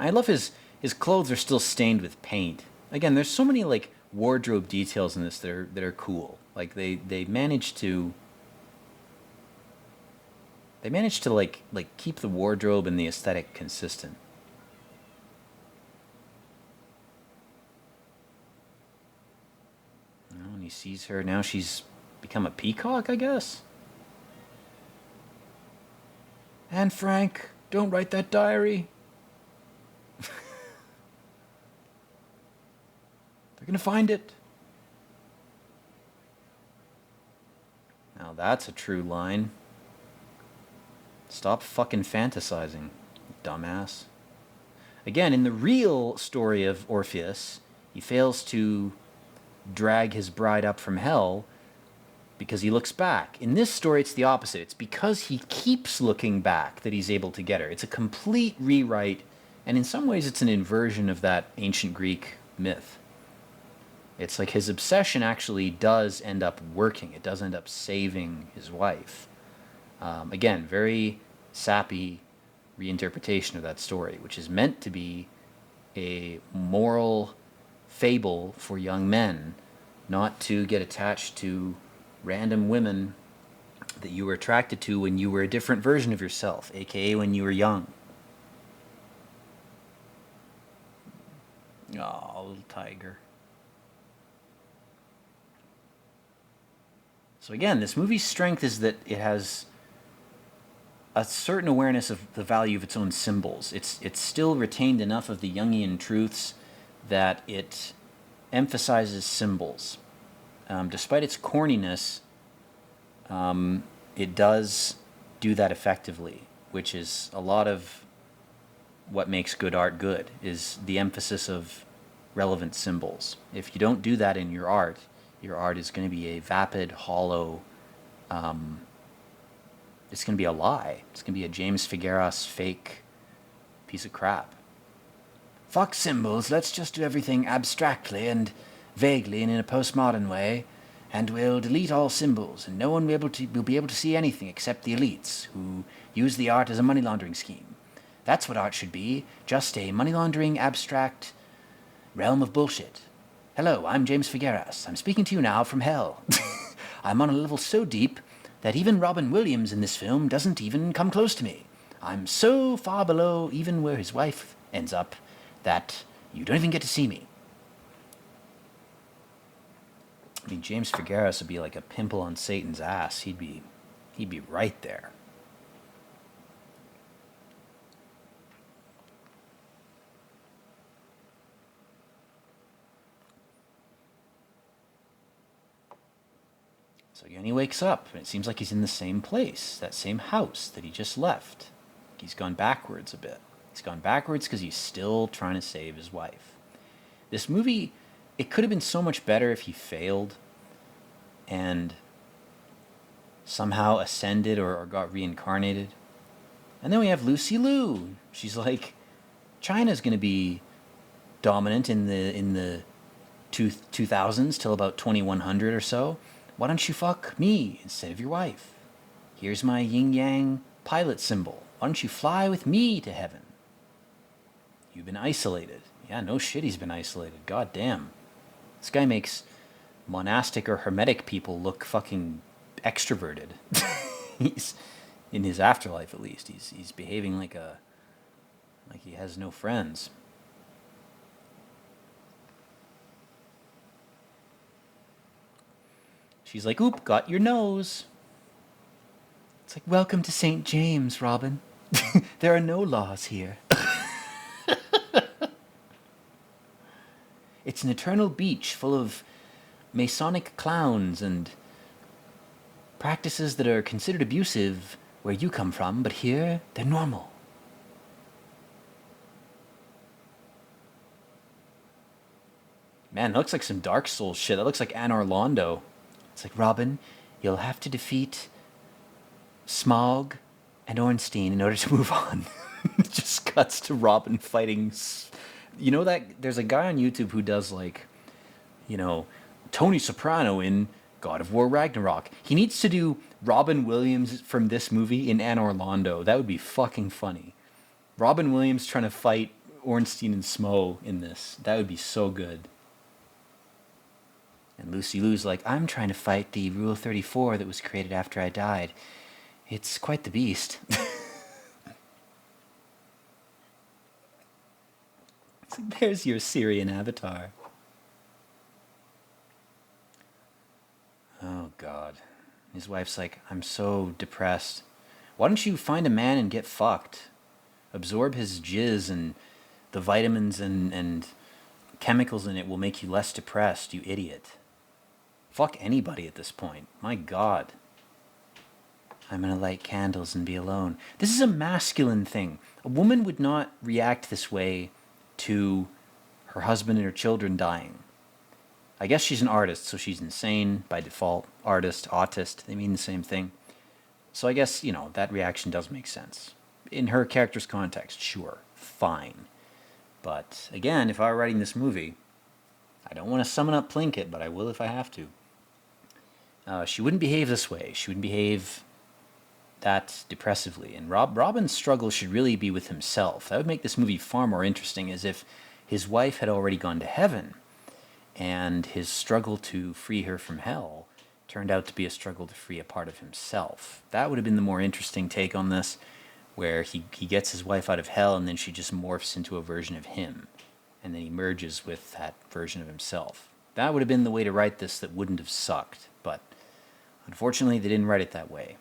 I love his clothes are still stained with paint. Again, there's so many like wardrobe details in this that are cool. Like they managed to They managed to like keep the wardrobe and the aesthetic consistent. And he sees her now. She's become a peacock, I guess. And Frank, don't write that diary. They're gonna find it. Now that's a true line. Stop fucking fantasizing, dumbass. Again, in the real story of Orpheus, he fails to drag his bride up from hell because he looks back. In this story, it's the opposite. It's because he keeps looking back that he's able to get her. It's a complete rewrite, and in some ways it's an inversion of that ancient Greek myth. It's like his obsession actually does end up working. It does end up saving his wife. Again, very sappy reinterpretation of that story, which is meant to be a moral fable for young men, not to get attached to random women that you were attracted to when you were a different version of yourself, aka when you were young. Oh, little tiger. So again, this movie's strength is that it has a certain awareness of the value of its own symbols. It's still retained enough of the Jungian truths that it emphasizes symbols. Despite its corniness, it does do that effectively, which is a lot of what makes good art good, is the emphasis of relevant symbols. If you don't do that in your art is going to be a vapid, hollow, it's going to be a lie. It's going to be a James Figueras fake piece of crap. Fuck symbols, let's just do everything abstractly and vaguely and in a postmodern way, and we'll delete all symbols, and no one will be able to see anything except the elites, who use the art as a money laundering scheme. That's what art should be, just a money laundering, abstract realm of bullshit. Hello, I'm James Figueras. I'm speaking to you now from hell. I'm on a level so deep that even Robin Williams in this film doesn't even come close to me. I'm so far below even where his wife ends up that you don't even get to see me. I mean, James Figueras would be like a pimple on Satan's ass. He'd be right there. So again, he wakes up, and it seems like he's in the same place, that same house that he just left. He's gone backwards a bit. He's gone backwards because he's still trying to save his wife. This movie, it could have been so much better if he failed and somehow ascended or got reincarnated. And then we have Lucy Liu. She's like, China's going to be dominant in the 2000s till about 2100 or so. Why don't you fuck me instead of your wife? Here's my yin-yang pilot symbol. Why don't you fly with me to heaven? You've been isolated. Yeah, no shit, he's been isolated. God damn. This guy makes monastic or hermetic people look fucking extroverted. He's, in his afterlife at least, he's behaving like he has no friends. She's like, oop, got your nose. It's like, welcome to St. James, Robin. There are no laws here. It's an eternal beach full of Masonic clowns and practices that are considered abusive where you come from, but here, they're normal. Man, that looks like some Dark Souls shit. That looks like Anor Londo. It's like, Robin, you'll have to defeat Smaug and Ornstein in order to move on. It just cuts to Robin fighting. You know that there's a guy on YouTube who does like, you know, Tony Soprano in God of War Ragnarok. He needs to do Robin Williams from this movie in Anor Londo. That would be fucking funny. Robin Williams trying to fight Ornstein and Smough in this. That would be so good. And Lucy Liu's like, I'm trying to fight the Rule 34 that was created after I died. It's quite the beast. There's your Syrian avatar. Oh, God. His wife's like, I'm so depressed. Why don't you find a man and get fucked? Absorb his jizz, and the vitamins and chemicals in it will make you less depressed, you idiot. Fuck anybody at this point. My God. I'm gonna light candles and be alone. This is a masculine thing. A woman would not react this way to her husband and her children dying. I guess she's an artist, so she's insane by default. Artist, autist, they mean the same thing. So I guess, that reaction does make sense. In her character's context, sure, fine. But again, if I were writing this movie, I don't want to summon up Plinkett, but I will if I have to. She wouldn't behave this way. She wouldn't behave that depressively. And Robin's struggle should really be with himself. That would make this movie far more interesting, as if his wife had already gone to heaven, and his struggle to free her from hell turned out to be a struggle to free a part of himself. That would have been the more interesting take on this, where he gets his wife out of hell and then she just morphs into a version of him, and then he merges with that version of himself. That would have been the way to write this that wouldn't have sucked, but unfortunately they didn't write it that way.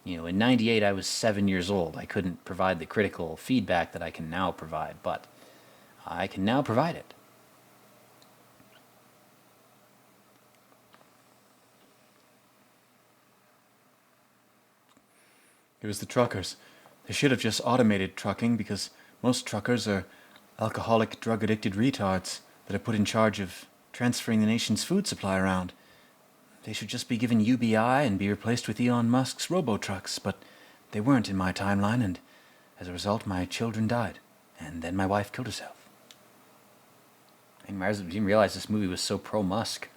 In 98 I was 7 years old. I couldn't provide the critical feedback that I can now provide, but I can now provide it. It was the truckers. They should have just automated trucking, because most truckers are alcoholic, drug-addicted retards that are put in charge of transferring the nation's food supply around. They should just be given UBI and be replaced with Elon Musk's robo-trucks, but they weren't in my timeline, and as a result, my children died, and then my wife killed herself. I didn't realize this movie was so pro-Musk.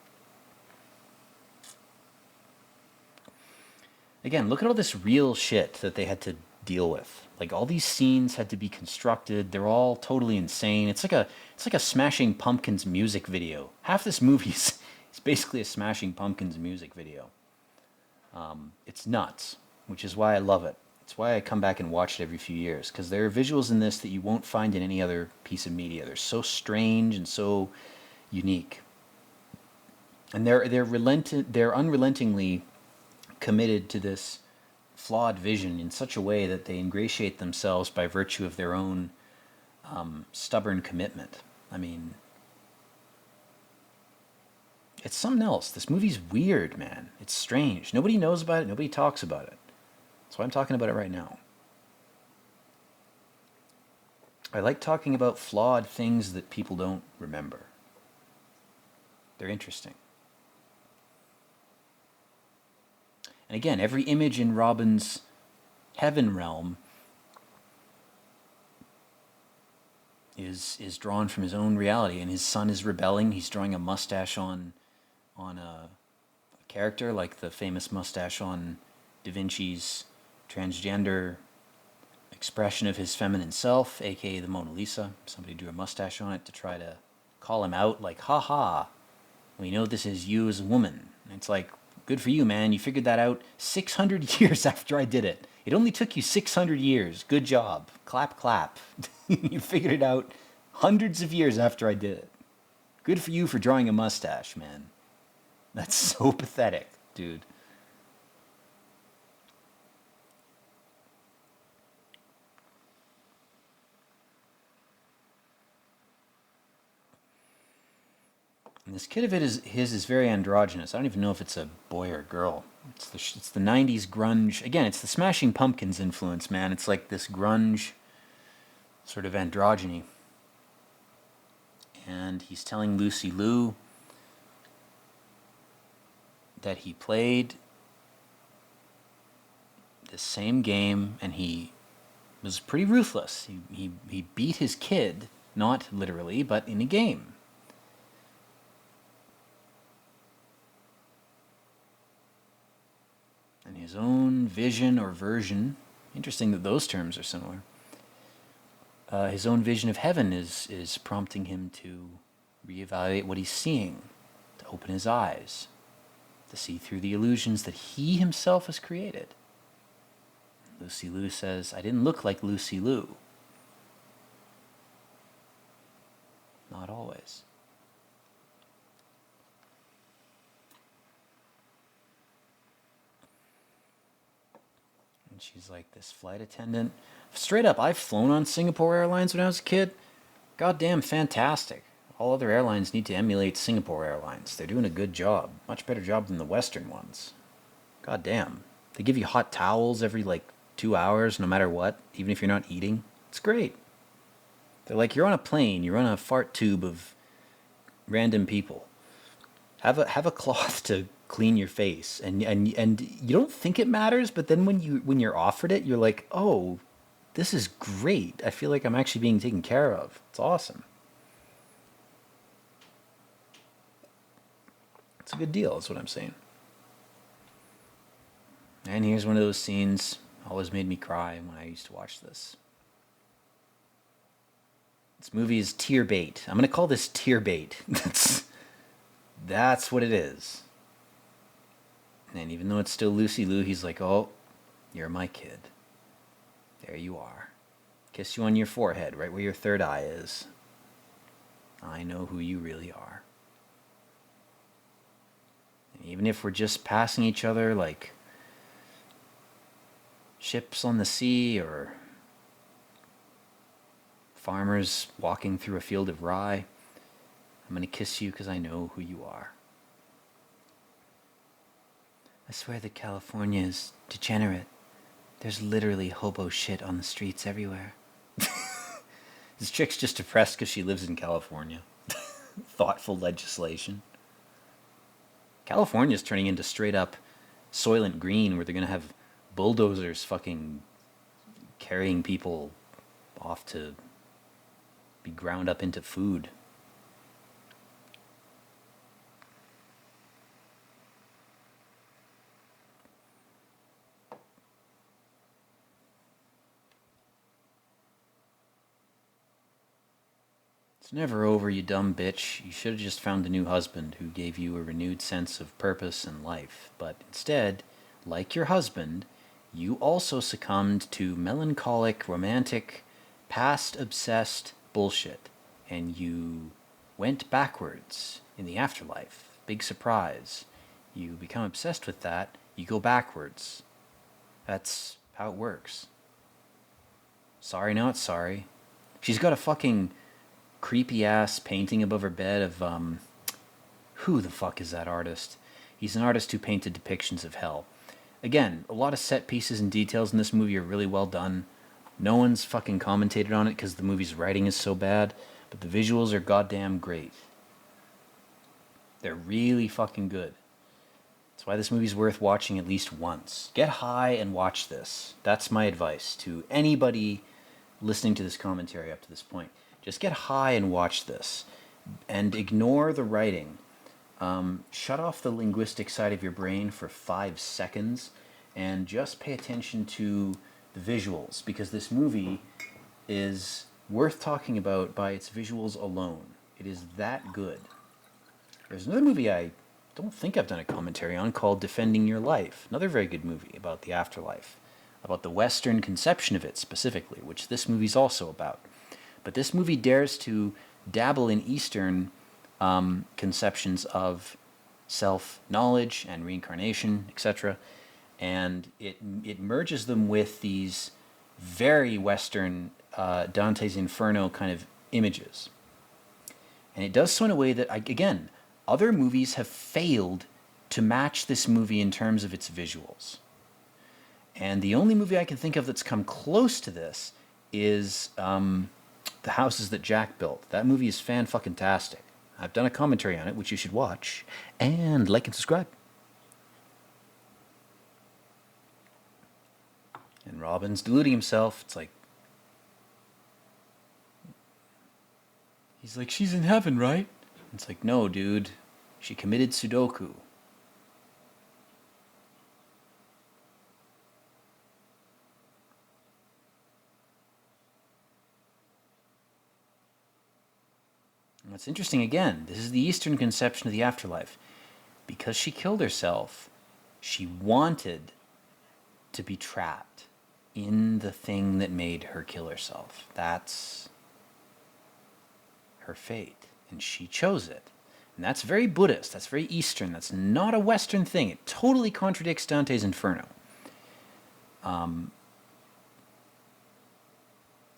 Again, look at all this real shit that they had to deal with. Like, all these scenes had to be constructed. They're all totally insane. It's like a Smashing Pumpkins music video. Half this movie is basically a Smashing Pumpkins music video. It's nuts, which is why I love it. It's why I come back and watch it every few years, because there are visuals in this that you won't find in any other piece of media. They're so strange and so unique. And they're unrelentingly committed to this flawed vision in such a way that they ingratiate themselves by virtue of their own stubborn commitment. I mean, it's something else. This movie's weird, man. It's strange. Nobody knows about it. Nobody talks about it. That's why I'm talking about it right now. I like talking about flawed things that people don't remember. They're interesting. And again, every image in Robin's heaven realm is drawn from his own reality, and his son is rebelling. He's drawing a mustache on a character, like the famous mustache on Da Vinci's transgender expression of his feminine self, aka the Mona Lisa. Somebody drew a mustache on it to try to call him out, like, ha, we know this is you as a woman. And it's like, good for you, man. You figured that out 600 years after I did it. It only took you 600 years. Good job. Clap, clap. You figured it out hundreds of years after I did it. Good for you for drawing a mustache, man. That's so pathetic, dude. And this kid of his is very androgynous. I don't even know if it's a boy or a girl. It's the 90s grunge. Again, it's the Smashing Pumpkins influence, man. It's like this grunge sort of androgyny. And he's telling Lucy Liu that he played the same game, and he was pretty ruthless. He beat his kid, not literally, but in a game. And his own vision or version, interesting that those terms are similar, his own vision of heaven is prompting him to reevaluate what he's seeing, to open his eyes, to see through the illusions that he himself has created. Lucy Liu says, I didn't look like Lucy Liu. Not always. And she's like, this flight attendant. Straight up, I've flown on Singapore Airlines when I was a kid. Goddamn fantastic. All other airlines need to emulate Singapore Airlines. They're doing a good job. Much better job than the Western ones. Goddamn. They give you hot towels every, 2 hours, no matter what, even if you're not eating. It's great. They're like, you're on a plane, you're on a fart tube of random people. Have a cloth to clean your face, and you don't think it matters, but then when you're offered it, you're like, oh, this is great. I feel like I'm actually being taken care of. It's awesome. It's a good deal, is what I'm saying. And here's one of those scenes always made me cry when I used to watch this. This movie is tear bait. I'm going to call this tear bait. That's what it is. And even though it's still Lucy Liu, he's like, oh, you're my kid. There you are. Kiss you on your forehead, right where your third eye is. I know who you really are. And even if we're just passing each other like ships on the sea or farmers walking through a field of rye, I'm going to kiss you because I know who you are. I swear that California is degenerate. There's literally hobo shit on the streets everywhere. This chick's just depressed because she lives in California. Thoughtful legislation. California's turning into straight up Soylent Green, where they're going to have bulldozers fucking carrying people off to be ground up into food. It's never over, you dumb bitch. You should have just found a new husband who gave you a renewed sense of purpose in life. But instead, like your husband, you also succumbed to melancholic, romantic, past-obsessed bullshit. And you went backwards in the afterlife. Big surprise. You become obsessed with that, you go backwards. That's how it works. Sorry, not sorry. She's got a fucking creepy ass painting above her bed of who the fuck is that artist? He's an artist who painted depictions of hell. Again, a lot of set pieces and details in this movie are really well done. No one's fucking commentated on it because the movie's writing is so bad, but the visuals are goddamn great. They're really fucking good. That's why this movie's worth watching at least once. Get high and watch this. That's my advice to anybody listening to this commentary up to this point. Just get high and watch this. And ignore the writing. Shut off the linguistic side of your brain for 5 seconds and just pay attention to the visuals, because this movie is worth talking about by its visuals alone. It is that good. There's another movie I don't think I've done a commentary on called Defending Your Life. Another very good movie about the afterlife. About the Western conception of it specifically, which this movie's also about. But this movie dares to dabble in Eastern conceptions of self-knowledge and reincarnation, etc. And it merges them with these very Western Dante's Inferno kind of images. And it does so in a way that, again, other movies have failed to match this movie in terms of its visuals. And the only movie I can think of that's come close to this is The Houses That Jack Built. That movie is fan-fucking-tastic. I've done a commentary on it, which you should watch. And like and subscribe. And Robin's deluding himself. It's like... He's like, she's in heaven, right? It's like, no, dude. She committed Sudoku. And what's interesting, again, this is the Eastern conception of the afterlife. Because she killed herself, she wanted to be trapped in the thing that made her kill herself. That's her fate, and she chose it. And that's very Buddhist, that's very Eastern, that's not a Western thing. It totally contradicts Dante's Inferno.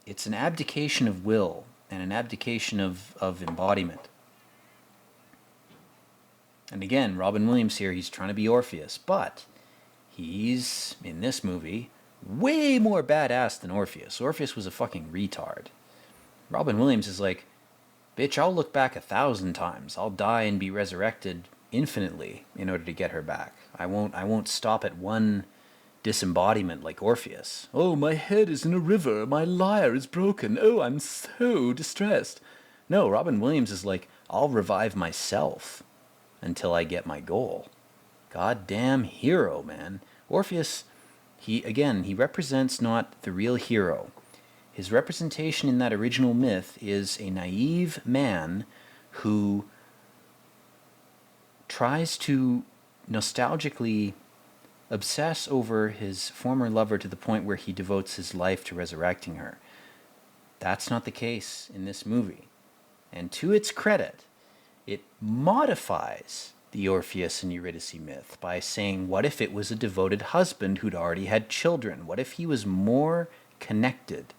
It's an abdication of will and an abdication of embodiment. And again, Robin Williams here, he's trying to be Orpheus, but he's, in this movie, way more badass than Orpheus. Orpheus was a fucking retard. Robin Williams is like, bitch, I'll look back 1,000 times. I'll die and be resurrected infinitely in order to get her back. I won't stop at one disembodiment like Orpheus. Oh, my head is in a river. My lyre is broken. Oh, I'm so distressed. No, Robin Williams is like, I'll revive myself until I get my goal. Goddamn hero, man. Orpheus, he represents not the real hero. His representation in that original myth is a naive man who tries to nostalgically obsess over his former lover to the point where he devotes his life to resurrecting her. That's not the case in this movie. And to its credit, it modifies the Orpheus and Eurydice myth by saying, what if it was a devoted husband who'd already had children? What if he was more connected?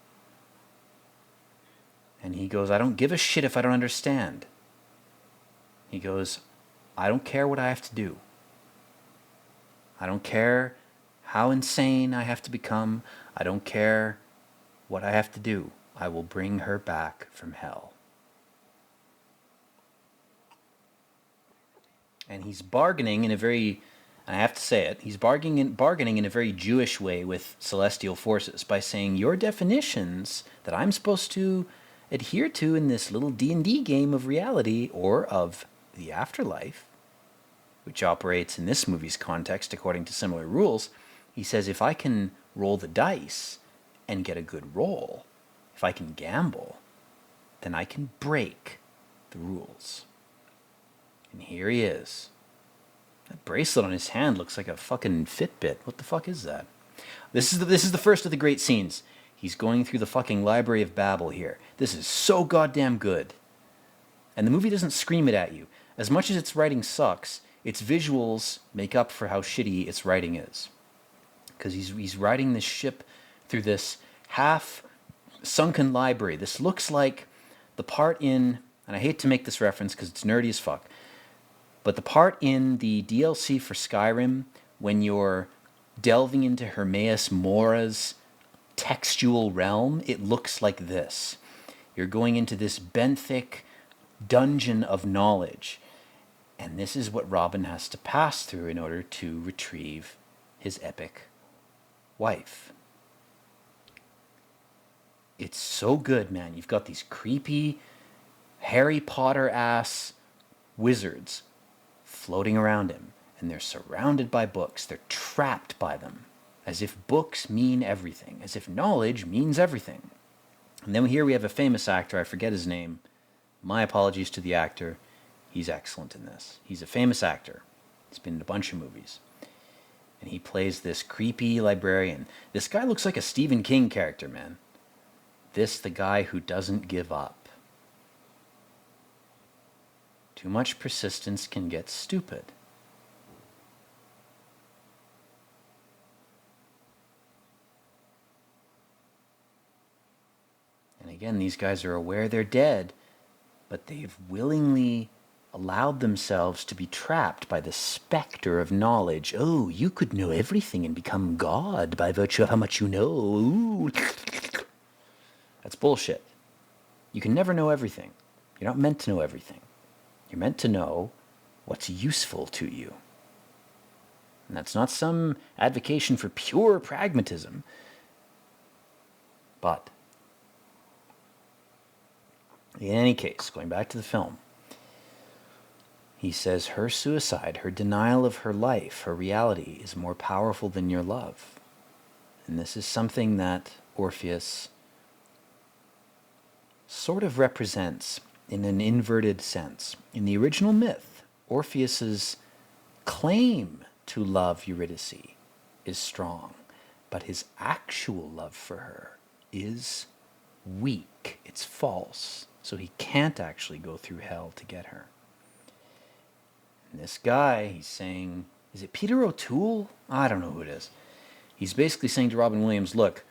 And he goes, I don't give a shit if I don't understand. He goes, I don't care what I have to do. I don't care how insane I have to become. I don't care what I have to do. I will bring her back from hell. And he's bargaining in a very, I have to say it, he's bargaining in a very Jewish way with celestial forces by saying, your definitions that I'm supposed to adhere to in this little D&D game of reality or of the afterlife, which operates in this movie's context according to similar rules, he says, if I can roll the dice and get a good roll, if I can gamble, then I can break the rules. And here he is. That bracelet on his hand looks like a fucking Fitbit. What the fuck is that? This is the first of the great scenes. He's going through the fucking Library of Babel here. This is so goddamn good. And the movie doesn't scream it at you. As much as its writing sucks, its visuals make up for how shitty its writing is. Because he's riding this ship through this half-sunken library. This looks like the part in, and I hate to make this reference because it's nerdy as fuck, but the part in the DLC for Skyrim when you're delving into Hermaeus Mora's textual realm, it looks like this. You're going into this benthic dungeon of knowledge. And this is what Robin has to pass through in order to retrieve his epic wife. It's so good, man. You've got these creepy Harry Potter-ass wizards floating around him, and they're surrounded by books. They're trapped by them, as if books mean everything, as if knowledge means everything. And then here we have a famous actor, I forget his name. My apologies to the actor. He's excellent in this. He's a famous actor. He's been in a bunch of movies. And he plays this creepy librarian. This guy looks like a Stephen King character, man. This, the guy who doesn't give up. Too much persistence can get stupid. And again, these guys are aware they're dead, but they've willingly allowed themselves to be trapped by the specter of knowledge. Oh, you could know everything and become God by virtue of how much you know. Ooh. That's bullshit. You can never know everything. You're not meant to know everything. You're meant to know what's useful to you. And that's not some advocation for pure pragmatism. But in any case, going back to the film, he says her suicide, her denial of her life, her reality is more powerful than your love. And this is something that Orpheus sort of represents in an inverted sense. In the original myth, Orpheus's claim to love Eurydice is strong. but his actual love for her is weak. It's false. So he can't actually go through hell to get her. And this guy, he's saying, is it Peter O'Toole? I don't know who it is. He's basically saying to Robin Williams, look,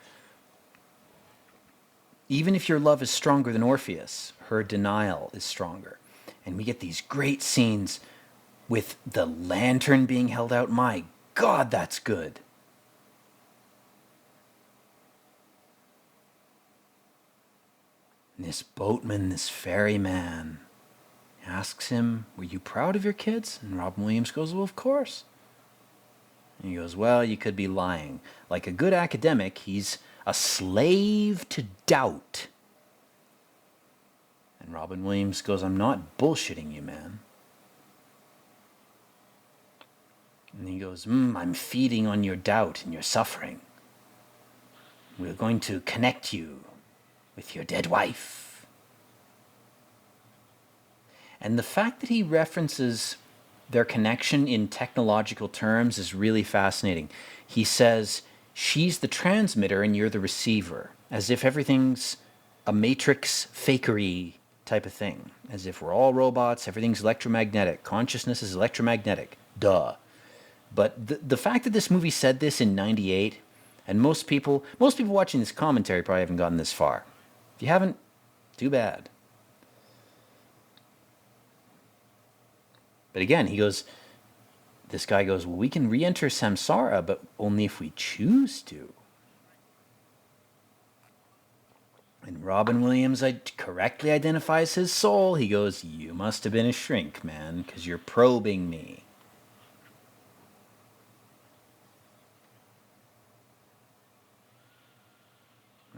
even if your love is stronger than Orpheus, her denial is stronger. And we get these great scenes with the lantern being held out. My God, that's good. And this boatman, this ferryman, asks him, were you proud of your kids? And Robin Williams goes, well, of course. And he goes, well, you could be lying. Like a good academic, he's a slave to doubt. And Robin Williams goes, I'm not bullshitting you, man. And he goes, I'm feeding on your doubt and your suffering. We're going to connect you with your dead wife. And the fact that he references their connection in technological terms is really fascinating. He says, she's the transmitter and you're the receiver, as if everything's a matrix fakery type of thing, as if we're all robots, everything's electromagnetic, consciousness is electromagnetic, duh. But the fact that this movie said this in 98, and most people watching this commentary probably haven't gotten this far. If you haven't, too bad. But again, this guy goes, well, we can re-enter samsara, but only if we choose to. And Robin Williams correctly identifies his soul. He goes, you must have been a shrink, man, because you're probing me.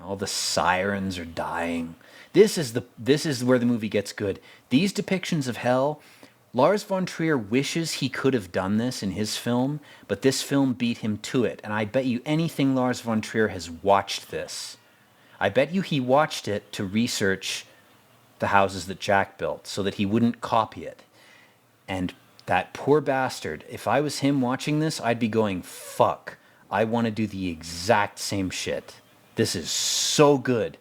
All the sirens are dying. This is where the movie gets good. These depictions of hell, Lars von Trier wishes he could have done this in his film, but this film beat him to it. And I bet you anything Lars von Trier has watched this. I bet you he watched it to research the houses that Jack built so that he wouldn't copy it. And that poor bastard, if I was him watching this, I'd be going, fuck, I want to do the exact same shit. This is so good.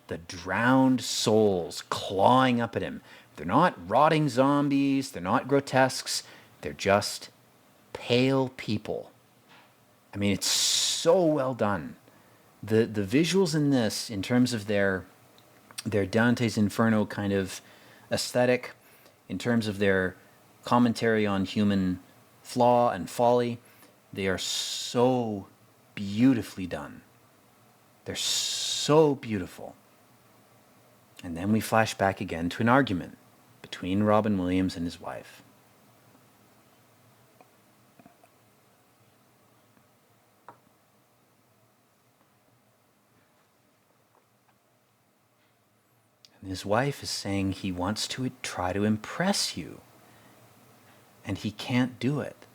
The drowned souls clawing up at him. They're not rotting zombies. They're not grotesques. They're just pale people. I mean, it's so well done. The visuals in this, in terms of their Dante's Inferno kind of aesthetic, in terms of their commentary on human flaw and folly, they are so beautifully done. They're so beautiful. And then we flash back again to an argument between Robin Williams and his wife. And his wife is saying he wants to try to impress you. And he can't do it.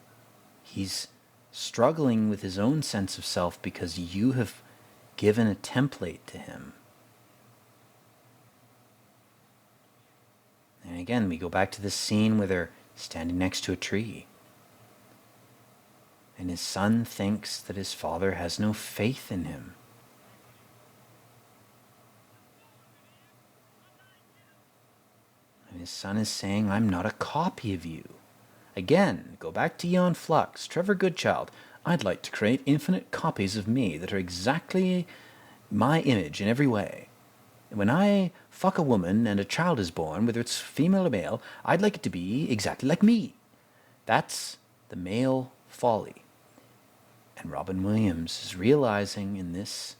He's struggling with his own sense of self because you have given a template to him. And again, we go back to this scene where they're standing next to a tree. And his son thinks that his father has no faith in him. And his son is saying, I'm not a copy of you. Again, go back to Eon Flux, Trevor Goodchild. I'd like to create infinite copies of me that are exactly my image in every way. When I fuck a woman and a child is born, whether it's female or male, I'd like it to be exactly like me. That's the male folly. And Robin Williams is realizing in this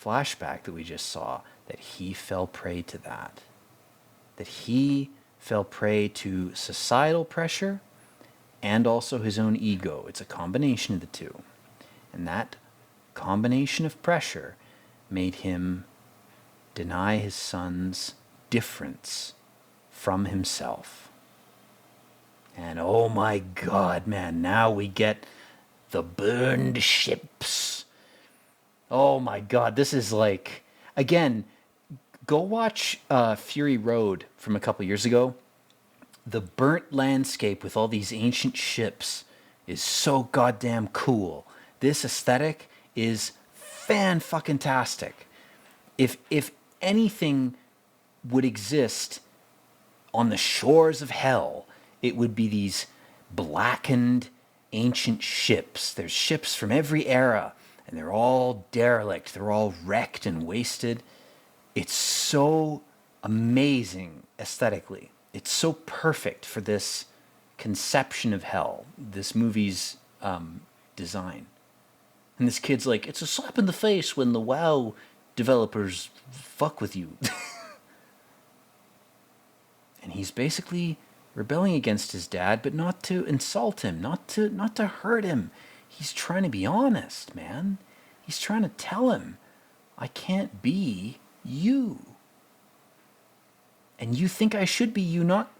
flashback that we just saw that he fell prey to that. That he fell prey to societal pressure and also his own ego. It's a combination of the two. And that combination of pressure made him deny his son's difference from himself. And oh my God, man, now we get the burned ships. Oh my God, this is like, again, go watch Fury Road from a couple years ago. The burnt landscape with all these ancient ships is so goddamn cool. This aesthetic is fan-fucking-tastic. If anything would exist on the shores of hell, it would be these blackened ancient ships. There's ships from every era, and they're all derelict. They're all wrecked and wasted. It's so amazing aesthetically. It's so perfect for this conception of hell, this movie's design. And this kid's like, it's a slap in the face when the WoW developers fuck with you. And he's basically rebelling against his dad, but not to insult him, not to hurt him. He's trying to be honest, man. He's trying to tell him, I can't be you. And you think I should be you, not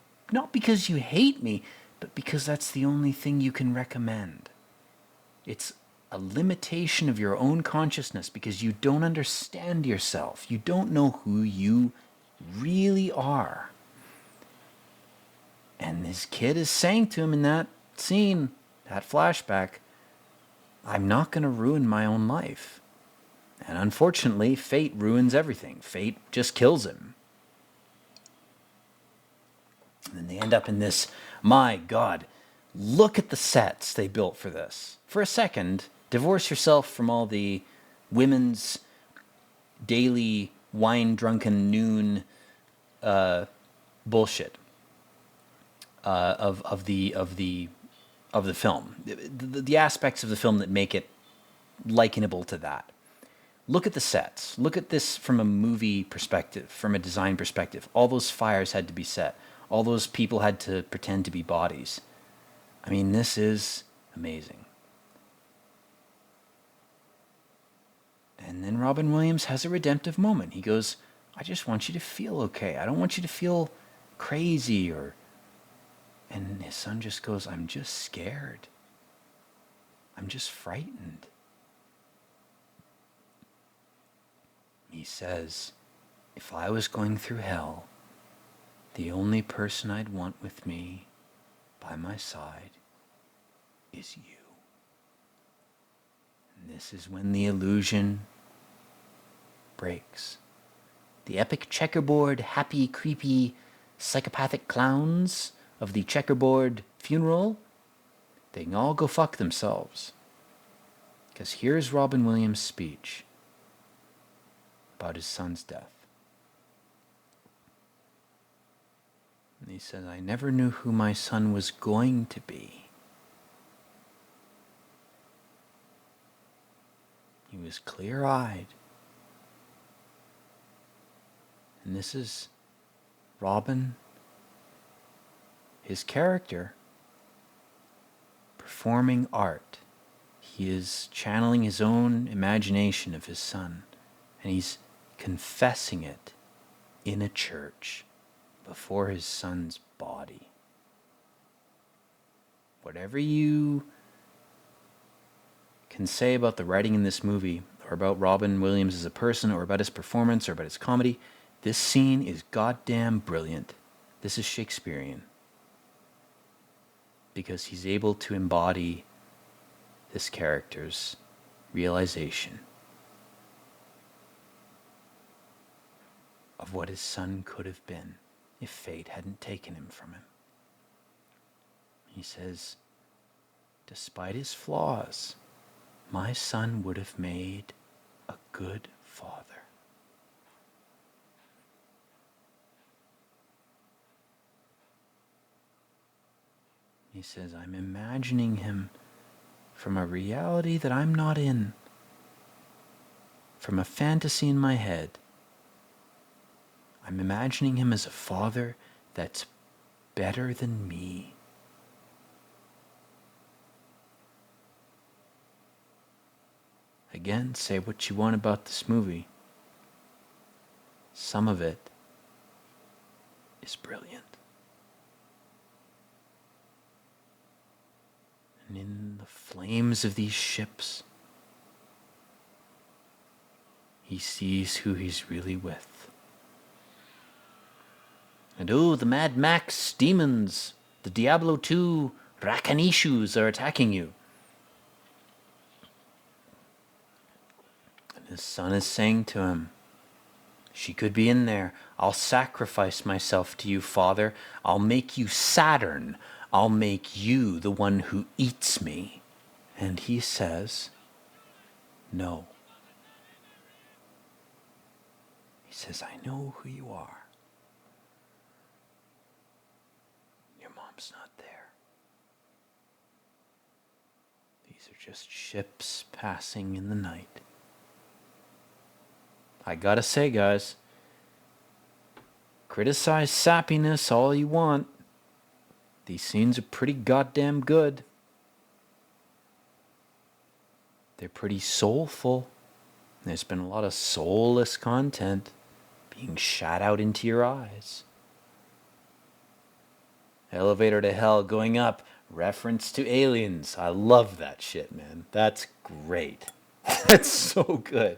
because you hate me, but because that's the only thing you can recommend. It's a limitation of your own consciousness because you don't understand yourself. You don't know who you really are. And this kid is saying to him in that scene, that flashback, I'm not going to ruin my own life. And unfortunately, fate ruins everything. Fate just kills him. And then they end up in this, my God, look at the sets they built for this. For a second, divorce yourself from all the women's daily wine-drunken noon bullshit of the film. The aspects of the film that make it likenable to that. Look at the sets. Look at this from a movie perspective, from a design perspective. All those fires had to be set. All those people had to pretend to be bodies. I mean, this is amazing. And then Robin Williams has a redemptive moment. He goes, I just want you to feel okay. I don't want you to feel crazy or... And his son just goes, I'm just scared. I'm just frightened. He says, if I was going through hell, the only person I'd want with me, by my side, is you. And this is when the illusion breaks. The epic checkerboard, happy, creepy, psychopathic clowns of the checkerboard funeral, they can all go fuck themselves. Because here's Robin Williams' speech about his son's death. And he says, I never knew who my son was going to be. He was clear-eyed. And this is Robin, his character, performing art. He is channeling his own imagination of his son, and he's confessing it in a church before his son's body. Whatever you can say about the writing in this movie, or about Robin Williams as a person, or about his performance, or about his comedy, this scene is goddamn brilliant. This is Shakespearean. Because he's able to embody this character's realization of what his son could have been if fate hadn't taken him from him. He says, despite his flaws, my son would have made a good father. He says, I'm imagining him from a reality that I'm not in, from a fantasy in my head. I'm imagining him as a father that's better than me. Again, say what you want about this movie. Some of it is brilliant. And in the flames of these ships, he sees who he's really with. And oh, the Mad Max demons, the Diablo 2 Rakanishus are attacking you. And His son is saying to him, she could be in there. I'll sacrifice myself to you, Father. I'll make you Saturn. I'll make you the one who eats me. And he says, no. He says, I know who you are. Your mom's not there. These are just ships passing in the night. I gotta say, guys, criticize sappiness all you want. These scenes are pretty goddamn good. They're pretty soulful. There's been a lot of soulless content being shot out into your eyes. Elevator to hell going up. Reference to aliens. I love that shit, man. That's great. That's so good.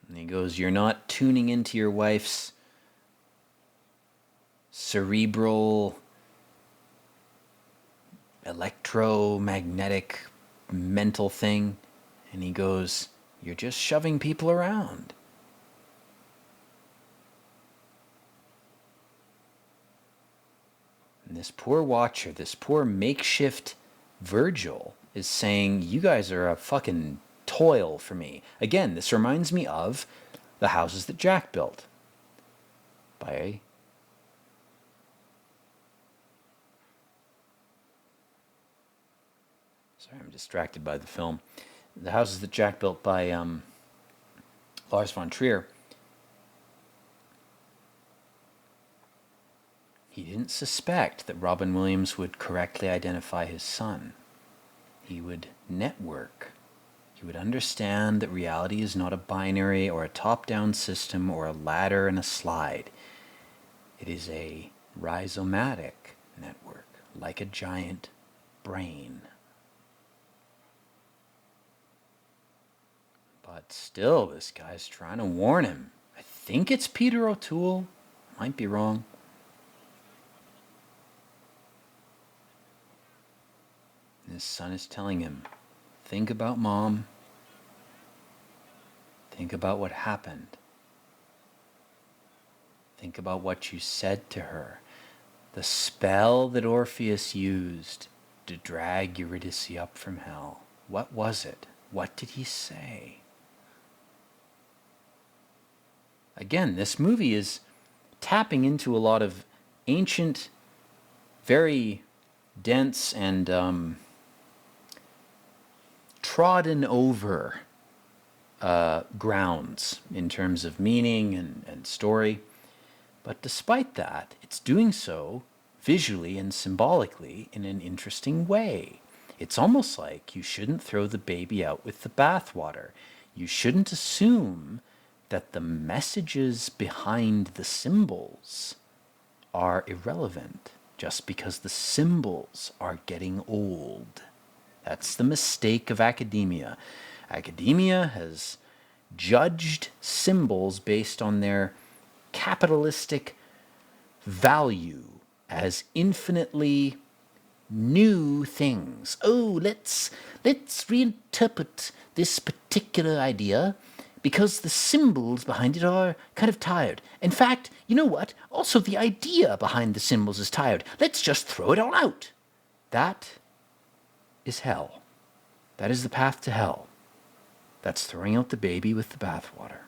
And he goes, you're not tuning into your wife's cerebral, electromagnetic, mental thing. And he goes, you're just shoving people around. And this poor watcher, this poor makeshift Virgil is saying, you guys are a fucking toil for me. Again, this reminds me of The Houses That Jack Built by sorry, I'm distracted by the film. The Houses That Jack Built by Lars von Trier. He didn't suspect that Robin Williams would correctly identify his son. He would network. He would understand that reality is not a binary or a top-down system or a ladder and a slide. It is a rhizomatic network, like a giant brain. But still, this guy's trying to warn him. I think it's Peter O'Toole. Might be wrong. His son is telling him, think about Mom. Think about what happened. Think about what you said to her. The spell that Orpheus used to drag Eurydice up from hell. What was it? What did he say? Again, this movie is tapping into a lot of ancient, very dense and trodden over grounds in terms of meaning and story. But despite that, it's doing so visually and symbolically in an interesting way. It's almost like you shouldn't throw the baby out with the bathwater. You shouldn't assume that the messages behind the symbols are irrelevant just because the symbols are getting old. That's the mistake of academia. Academia has judged symbols based on their capitalistic value as infinitely new things. Oh, let's reinterpret this particular idea because the symbols behind it are kind of tired. In fact, you know what? Also, the idea behind the symbols is tired. Let's just throw it all out. That is hell. That is the path to hell. That's throwing out the baby with the bathwater.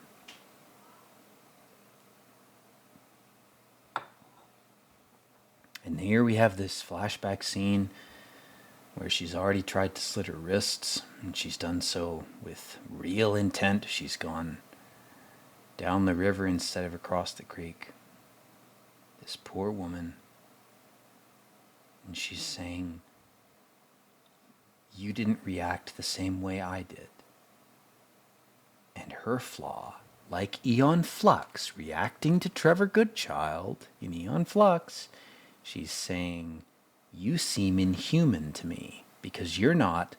And here we have this flashback scene where she's already tried to slit her wrists, and she's done so with real intent. She's gone down the river instead of across the creek. This poor woman. And she's saying, you didn't react the same way I did. And her flaw, like Aeon Flux reacting to Trevor Goodchild in Aeon Flux, she's saying, you seem inhuman to me because you're not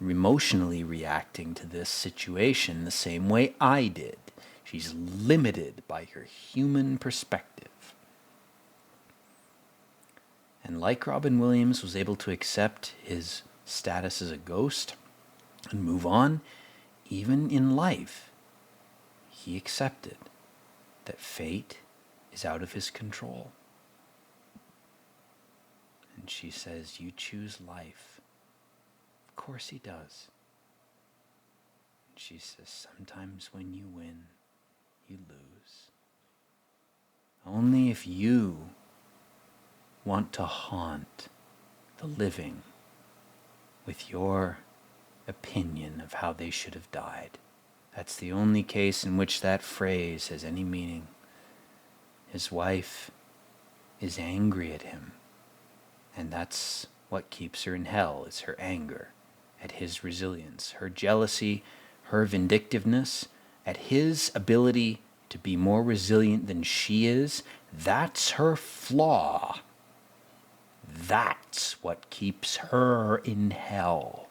emotionally reacting to this situation the same way I did. She's limited by her human perspective. And like Robin Williams was able to accept his status as a ghost and move on, even in life, he accepted that fate is out of his control. And she says, you choose life. Of course he does. And she says, sometimes when you win, you lose. Only if you want to haunt the living with your opinion of how they should have died. That's the only case in which that phrase has any meaning. His wife is angry at him, and that's what keeps her in hell, is her anger at his resilience, her jealousy, her vindictiveness, at his ability to be more resilient than she is. That's her flaw. That's what keeps her in hell.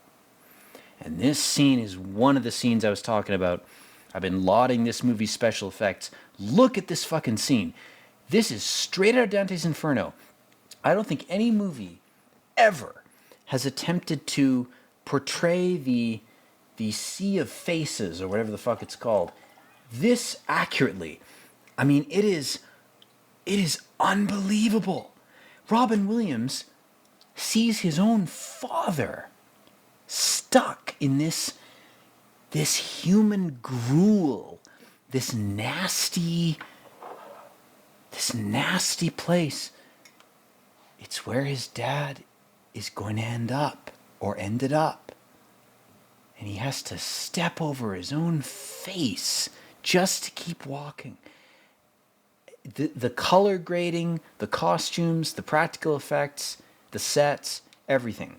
And this scene is one of the scenes I was talking about. I've been lauding this movie's special effects. Look at this fucking scene. This is straight out of Dante's Inferno. I don't think any movie ever has attempted to portray the sea of faces, or whatever the fuck it's called, this accurately. I mean, it is unbelievable. Robin Williams sees his own father stuck in this human gruel, this nasty place. It's where his dad is going to end up, or ended up. And he has to step over his own face just to keep walking. The color grading, the costumes, the practical effects, the sets, everything.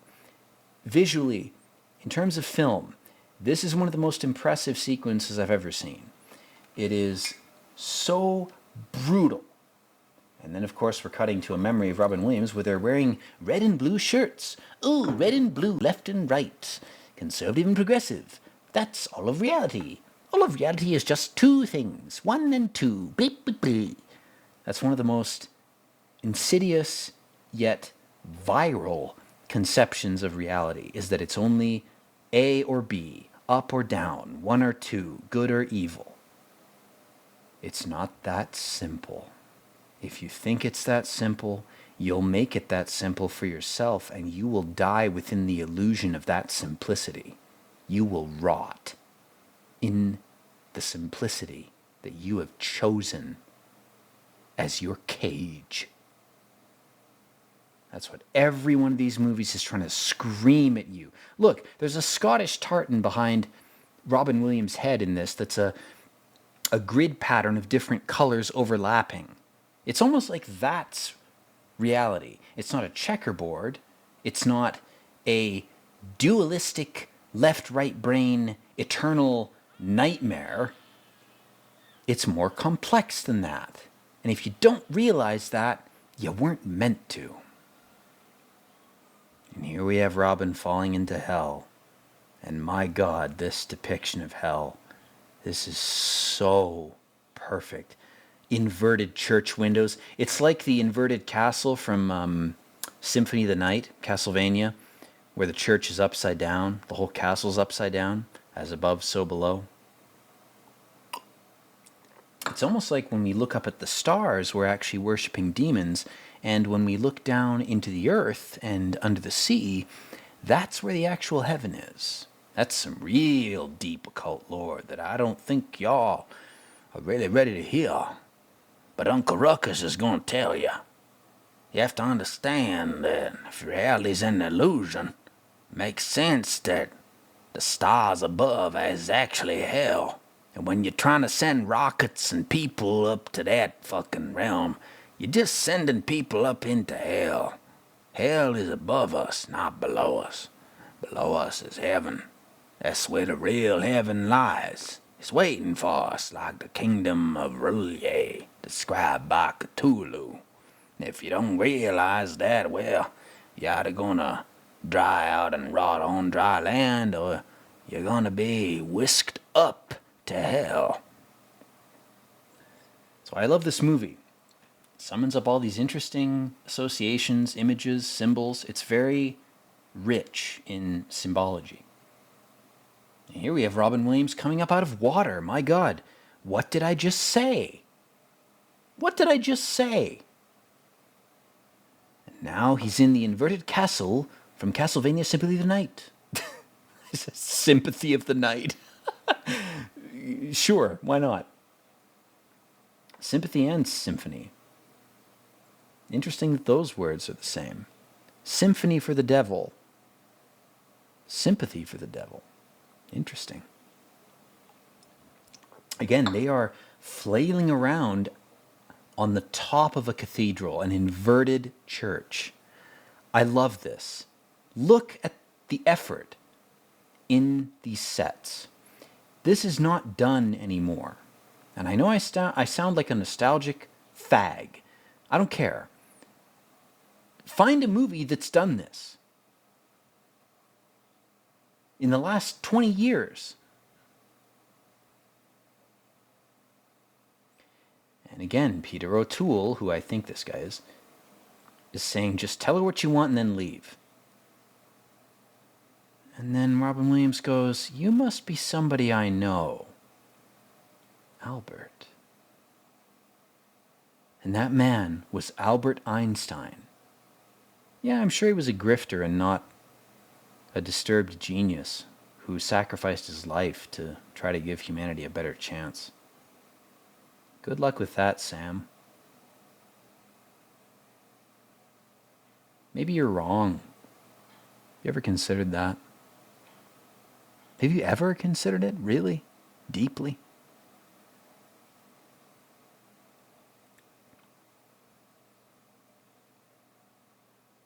Visually, in terms of film, this is one of the most impressive sequences I've ever seen. It is so brutal. And then, of course, we're cutting to a memory of Robin Williams where they're wearing red and blue shirts. Ooh, red and blue, left and right. Conservative and progressive. That's all of reality. All of reality is just two things. 1 and 2. Bleep, bleep, bleep. That's one of the most insidious yet viral conceptions of reality, is that it's only A or B, up or down, 1 or 2, good or evil. It's not that simple. If you think it's that simple, you'll make it that simple for yourself, and you will die within the illusion of that simplicity. You will rot in the simplicity that you have chosen as your cage. That's what every one of these movies is trying to scream at you. Look, there's a Scottish tartan behind Robin Williams' head in this that's a grid pattern of different colors overlapping. It's almost like that's reality. It's not a checkerboard. It's not a dualistic left-right brain eternal nightmare. It's more complex than that. And if you don't realize that, you weren't meant to. And here we have Robin falling into hell. And my God, this depiction of hell, this is so perfect. Inverted church windows. It's like the inverted castle from Symphony of the Night, Castlevania, where the church is upside down. The whole castle's upside down, as above, so below. It's almost like when we look up at the stars, we're actually worshiping demons. And when we look down into the earth and under the sea, that's where the actual heaven is. That's some real deep occult lore that I don't think y'all are really ready to hear. But Uncle Ruckus is going to tell you. You have to understand that if reality's an illusion, it makes sense that the stars above is actually hell. And when you're trying to send rockets and people up to that fucking realm, you're just sending people up into hell. Hell is above us, not below us. Below us is heaven. That's where the real heaven lies. It's waiting for us like the kingdom of Rulye, described by Cthulhu. If you don't realize that, well, you're either gonna dry out and rot on dry land, or you're gonna be whisked up to hell. So I love this movie. summons up all these interesting associations, images, symbols. It's very rich in symbology. And here we have Robin Williams coming up out of water. My God, what did I just say? What did I just say? And now he's in the inverted castle from Castlevania Sympathy of the Night. Sympathy of the Night. Sure, why not? Sympathy and symphony. Interesting that those words are the same. Symphony for the devil. Sympathy for the devil. Interesting. Again, they are flailing around on the top of a cathedral, an inverted church. I love this. Look at the effort in these sets. This is not done anymore. And I know I sound like a nostalgic fag. I don't care. Find a movie that's done this in the last 20 years. And again, Peter O'Toole, who I think this guy is saying, just tell her what you want and then leave. And then Robin Williams goes, you must be somebody I know. Albert. And that man was Albert Einstein. Yeah, I'm sure he was a grifter and not a disturbed genius who sacrificed his life to try to give humanity a better chance. Good luck with that, Sam. Maybe you're wrong. You ever considered that? Have you ever considered it, really? Deeply?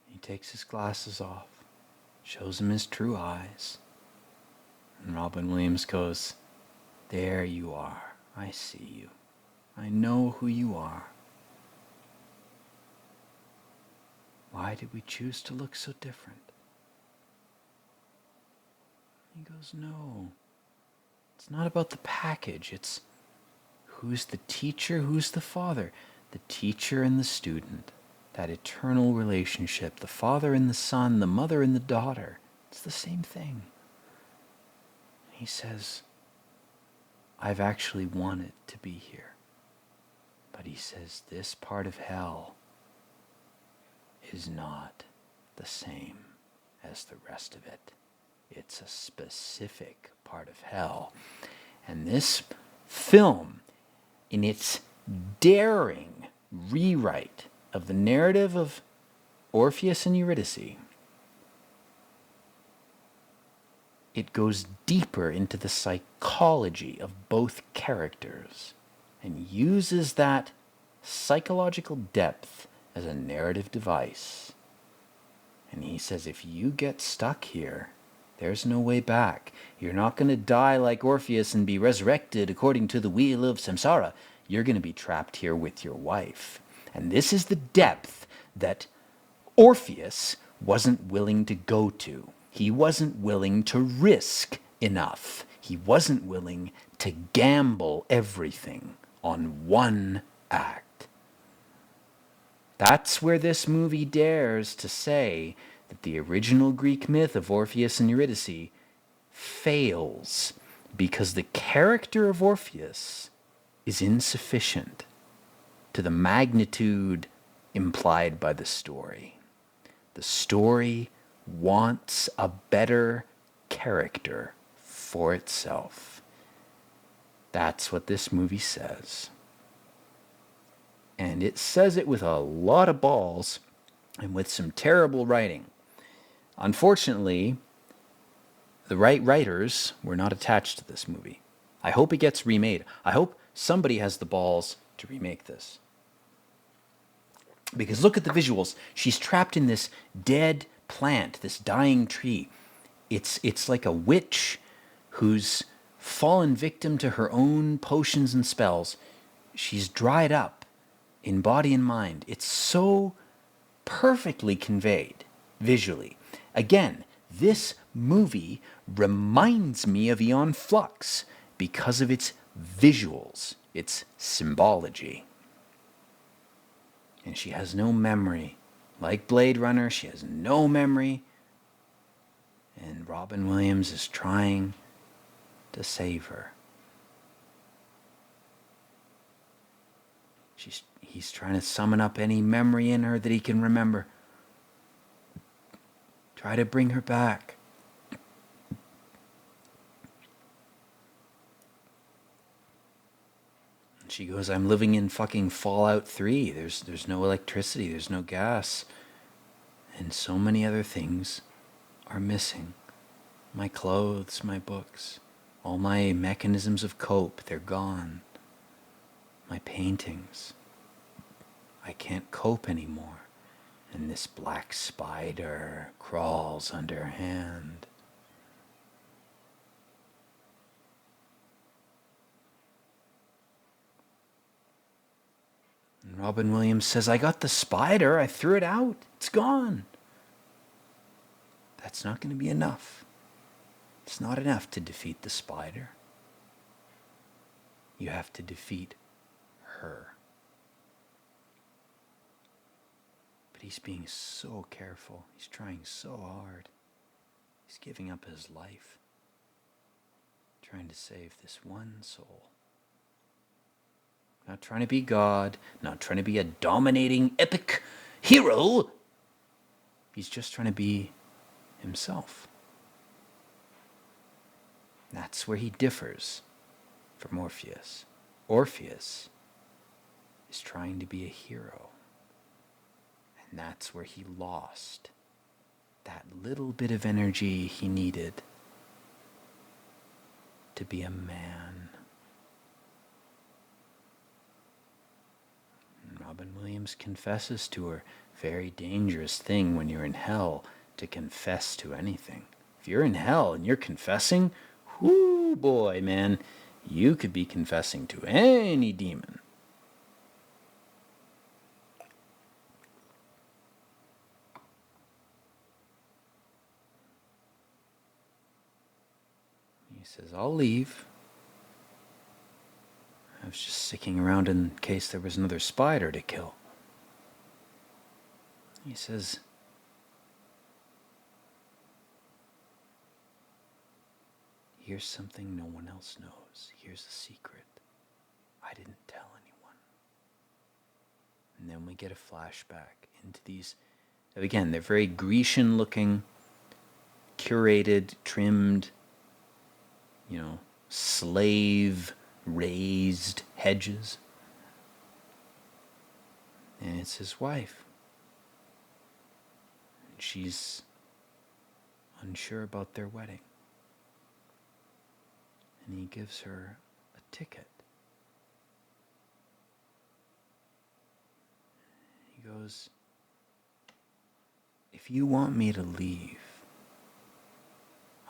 He takes his glasses off, shows him his true eyes, and Robin Williams goes, there you are. I see you. I know who you are. Why did we choose to look so different? He goes, no. It's not about the package. It's who's the teacher, who's the father. The teacher and the student. That eternal relationship. The father and the son, the mother and the daughter. It's the same thing. He says, I've actually wanted to be here. But he says, this part of hell is not the same as the rest of it. It's a specific part of hell. And this film, in its daring rewrite of the narrative of Orpheus and Eurydice, it goes deeper into the psychology of both characters and uses that psychological depth as a narrative device. And he says, if you get stuck here, there's no way back. You're not going to die like Orpheus and be resurrected according to the wheel of samsara. You're going to be trapped here with your wife. And this is the depth that Orpheus wasn't willing to go to. He wasn't willing to risk enough. He wasn't willing to gamble everything on one act. That's where this movie dares to say that the original Greek myth of Orpheus and Eurydice fails because the character of Orpheus is insufficient to the magnitude implied by the story. The story wants a better character for itself. That's what this movie says. And it says it with a lot of balls and with some terrible writing. Unfortunately, the right writers were not attached to this movie. I hope it gets remade. I hope somebody has the balls to remake this. Because look at the visuals. She's trapped in this dead plant, this dying tree. It's like a witch who's fallen victim to her own potions and spells. She's dried up in body and mind. It's so perfectly conveyed visually. Again, this movie reminds me of Aeon Flux because of its visuals, its symbology. And she has no memory. Like Blade Runner, she has no memory. And Robin Williams is trying to save her. He's trying to summon up any memory in her that he can remember. Try to bring her back. And she goes, I'm living in fucking Fallout 3. There's no electricity, there's no gas. And so many other things are missing. My clothes, my books, all my mechanisms of cope, they're gone. My paintings. I can't cope anymore. And this black spider crawls under her hand. And Robin Williams says, I got the spider, I threw it out, it's gone. That's not going to be enough. It's not enough to defeat the spider. You have to defeat her. But he's being so careful. He's trying so hard. He's giving up his life, trying to save this one soul. Not trying to be God, not trying to be a dominating epic hero. He's just trying to be himself. That's where he differs from Orpheus. Orpheus is trying to be a hero. And that's where he lost that little bit of energy he needed to be a man. And Robin Williams confesses to her, very dangerous thing when you're in hell to confess to anything. If you're in hell and you're confessing, whoo boy, man, you could be confessing to any demon. He says, I'll leave. I was just sticking around in case there was another spider to kill. He says, here's something no one else knows. Here's a secret. I didn't tell anyone. And then we get a flashback into these. Again, they're very Grecian looking, curated, trimmed, slave raised hedges. And it's his wife. And she's unsure about their wedding. And he gives her a ticket. He goes, if you want me to leave,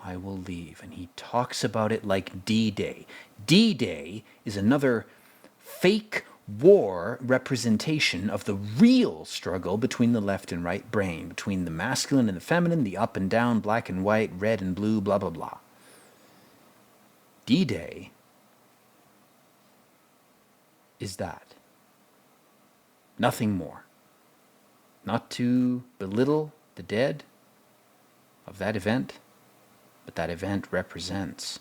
I will leave. And he talks about it like D-Day. D-Day is another fake war representation of the real struggle between the left and right brain, between the masculine and the feminine, the up and down, black and white, red and blue, blah, blah, blah. D-Day is that. Nothing more. Not to belittle the dead of that event, but that event represents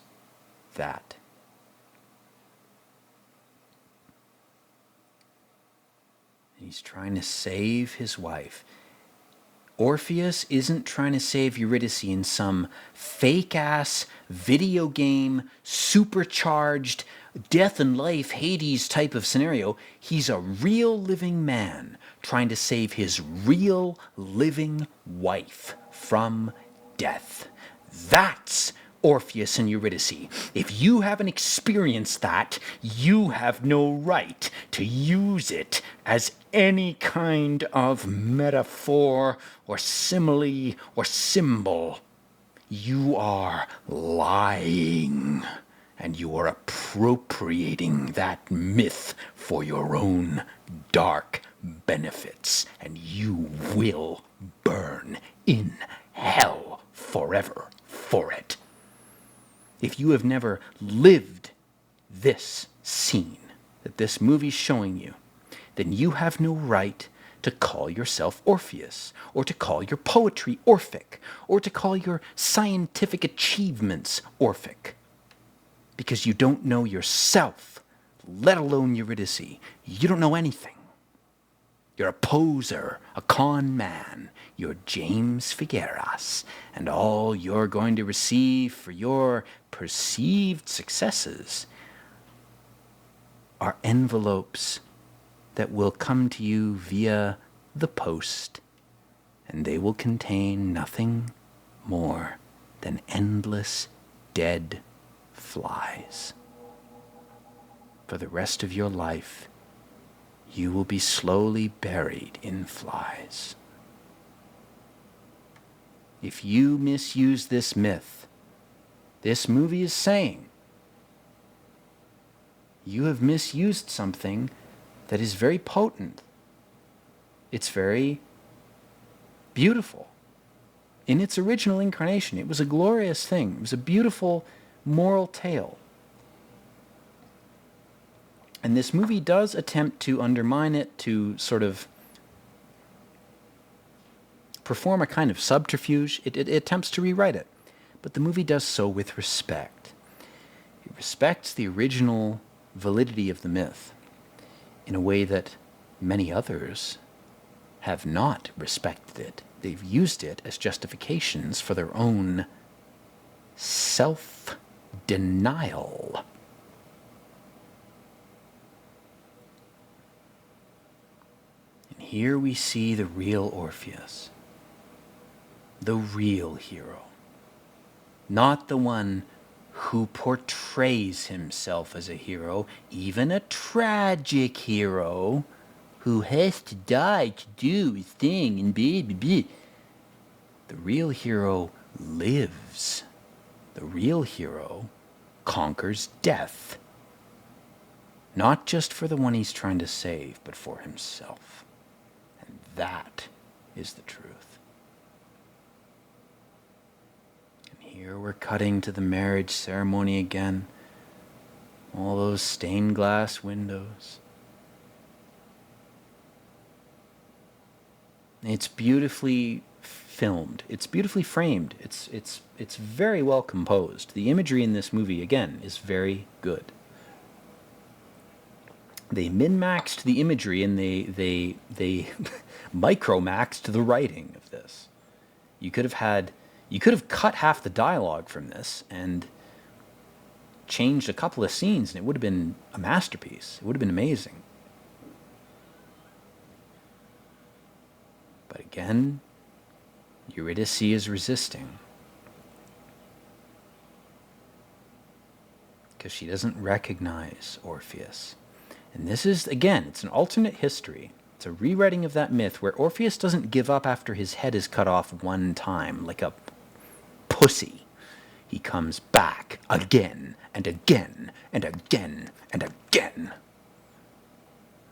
that. And he's trying to save his wife. Orpheus isn't trying to save Eurydice in some fake-ass video game, supercharged, death and life, Hades type of scenario. He's a real living man trying to save his real living wife from death. That's Orpheus and Eurydice. If you haven't experienced that, you have no right to use it as any kind of metaphor or simile or symbol. You are lying, and you are appropriating that myth for your own dark benefits, and you will burn in hell forever for it. If you have never lived this scene that this movie's showing you, then you have no right to call yourself Orpheus, or to call your poetry Orphic, or to call your scientific achievements Orphic. Because you don't know yourself, let alone Eurydice. You don't know anything. You're a poser, a con man. You're James Figueras, and all you're going to receive for your perceived successes are envelopes that will come to you via the post, and they will contain nothing more than endless dead flies. For the rest of your life, you will be slowly buried in flies. If you misuse this myth, this movie is saying you have misused something that is very potent. It's very beautiful. In its original incarnation, it was a glorious thing. It was a beautiful moral tale. And this movie does attempt to undermine it, to sort of perform a kind of subterfuge. It attempts to rewrite it. But the movie does so with respect. It respects the original validity of the myth in a way that many others have not respected it. They've used it as justifications for their own self-denial. And here we see the real Orpheus, the real hero, not the one who portrays himself as a hero, even a tragic hero who has to die to do his thing and blah, blah, blah. The real hero lives. The real hero conquers death. Not just for the one he's trying to save, but for himself. And that is the truth. Here we're cutting to the marriage ceremony again. All those stained glass windows. It's beautifully filmed. It's beautifully framed. It's very well composed. The imagery in this movie, again, is very good. They min-maxed the imagery and they micro-maxed the writing of this. You could have cut half the dialogue from this and changed a couple of scenes, and it would have been a masterpiece. It would have been amazing. But again, Eurydice is resisting. Because she doesn't recognize Orpheus. And this is, again, it's an alternate history. It's a rewriting of that myth where Orpheus doesn't give up after his head is cut off one time, like a pussy. He comes back again and again and again and again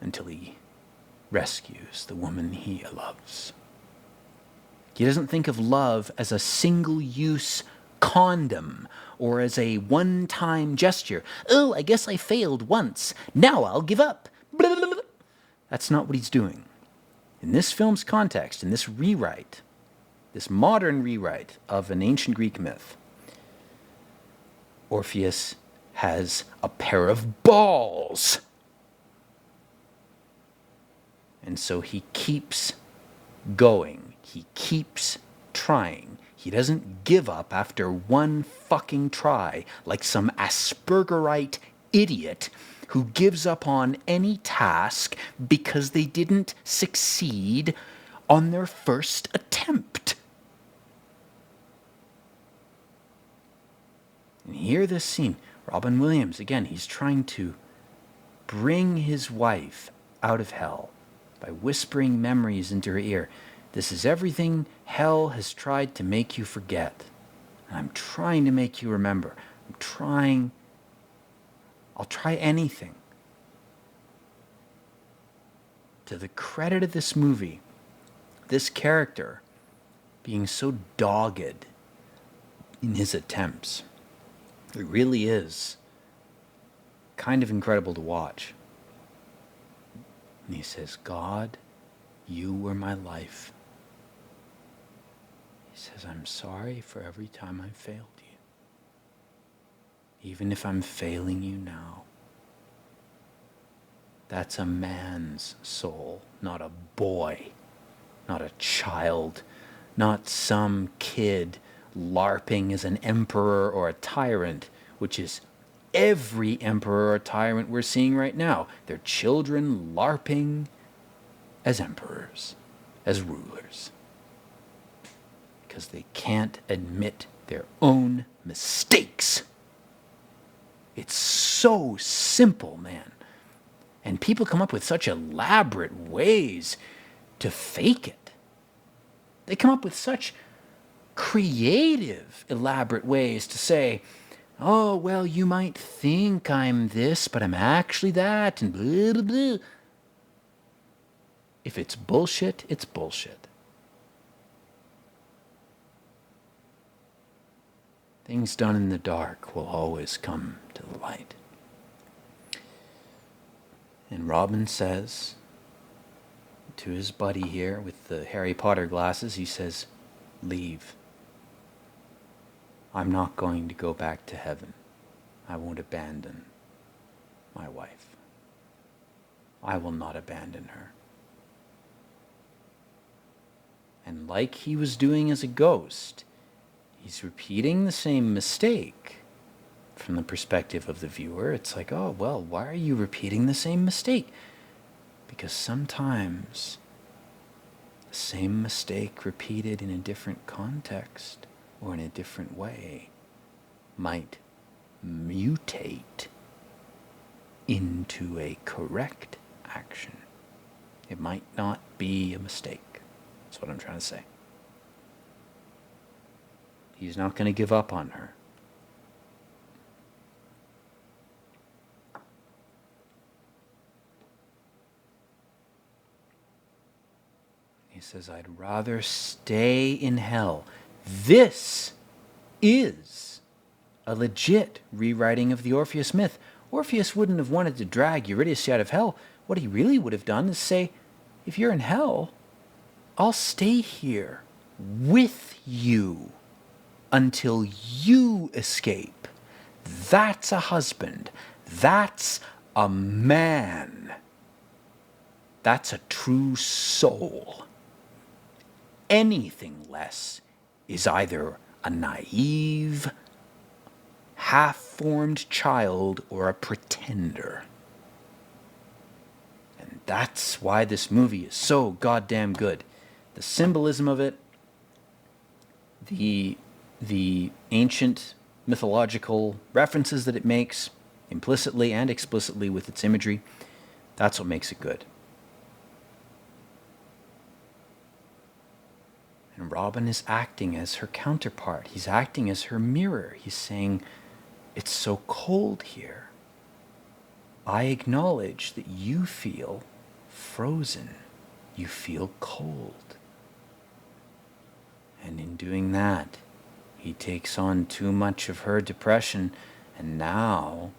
until he rescues the woman he loves. He doesn't think of love as a single-use condom or as a one-time gesture. Oh, I guess I failed once. Now I'll give up. Blah, blah, blah. That's not what he's doing. In this film's context, in this rewrite, this modern rewrite of an ancient Greek myth, Orpheus has a pair of balls. And so he keeps going. He keeps trying. He doesn't give up after one fucking try like some Aspergerite idiot who gives up on any task because they didn't succeed on their first attempt. And hear this scene. Robin Williams, again, he's trying to bring his wife out of hell by whispering memories into her ear. This is everything hell has tried to make you forget. And I'm trying to make you remember. I'll try anything. To the credit of this movie, this character being so dogged in his attempts, it really is kind of incredible to watch. And he says, God, You were my life. He says, I'm sorry for every time I failed you. Even if I'm failing you now. That's a man's soul, not a boy, not a child, not some kid LARPing as an emperor or a tyrant, which is every emperor or tyrant we're seeing right now. They're children LARPing as emperors, as rulers, because they can't admit their own mistakes. It's so simple, man. And people come up with such elaborate ways to fake it. They come up with such creative, elaborate ways to say, oh, well, you might think I'm this, but I'm actually that, and blah, blah, blah. If it's bullshit, it's bullshit. Things done in the dark will always come to the light. And Robin says to his buddy here with the Harry Potter glasses, he says, leave. I'm not going to go back to heaven. I won't abandon my wife. I will not abandon her. And like he was doing as a ghost, he's repeating the same mistake. From the perspective of the viewer, it's like, oh, well, why are you repeating the same mistake? Because sometimes the same mistake repeated in a different context or in a different way might mutate into a correct action. It might not be a mistake. That's what I'm trying to say. He's not going to give up on her. He says, I'd rather stay in hell. This is a legit rewriting of the Orpheus myth. Orpheus wouldn't have wanted to drag Eurydice out of hell. What he really would have done is say, if you're in hell, I'll stay here with you until you escape. That's a husband. That's a man. That's a true soul. Anything less is either a naive, half-formed child or a pretender. And that's why this movie is so goddamn good. The symbolism of it, the ancient mythological references that it makes, implicitly and explicitly with its imagery, that's what makes it good. And Robin is acting as her counterpart. He's acting as her mirror. He's saying, it's so cold here. I acknowledge that you feel frozen. You feel cold. And in doing that, he takes on too much of her depression. And now,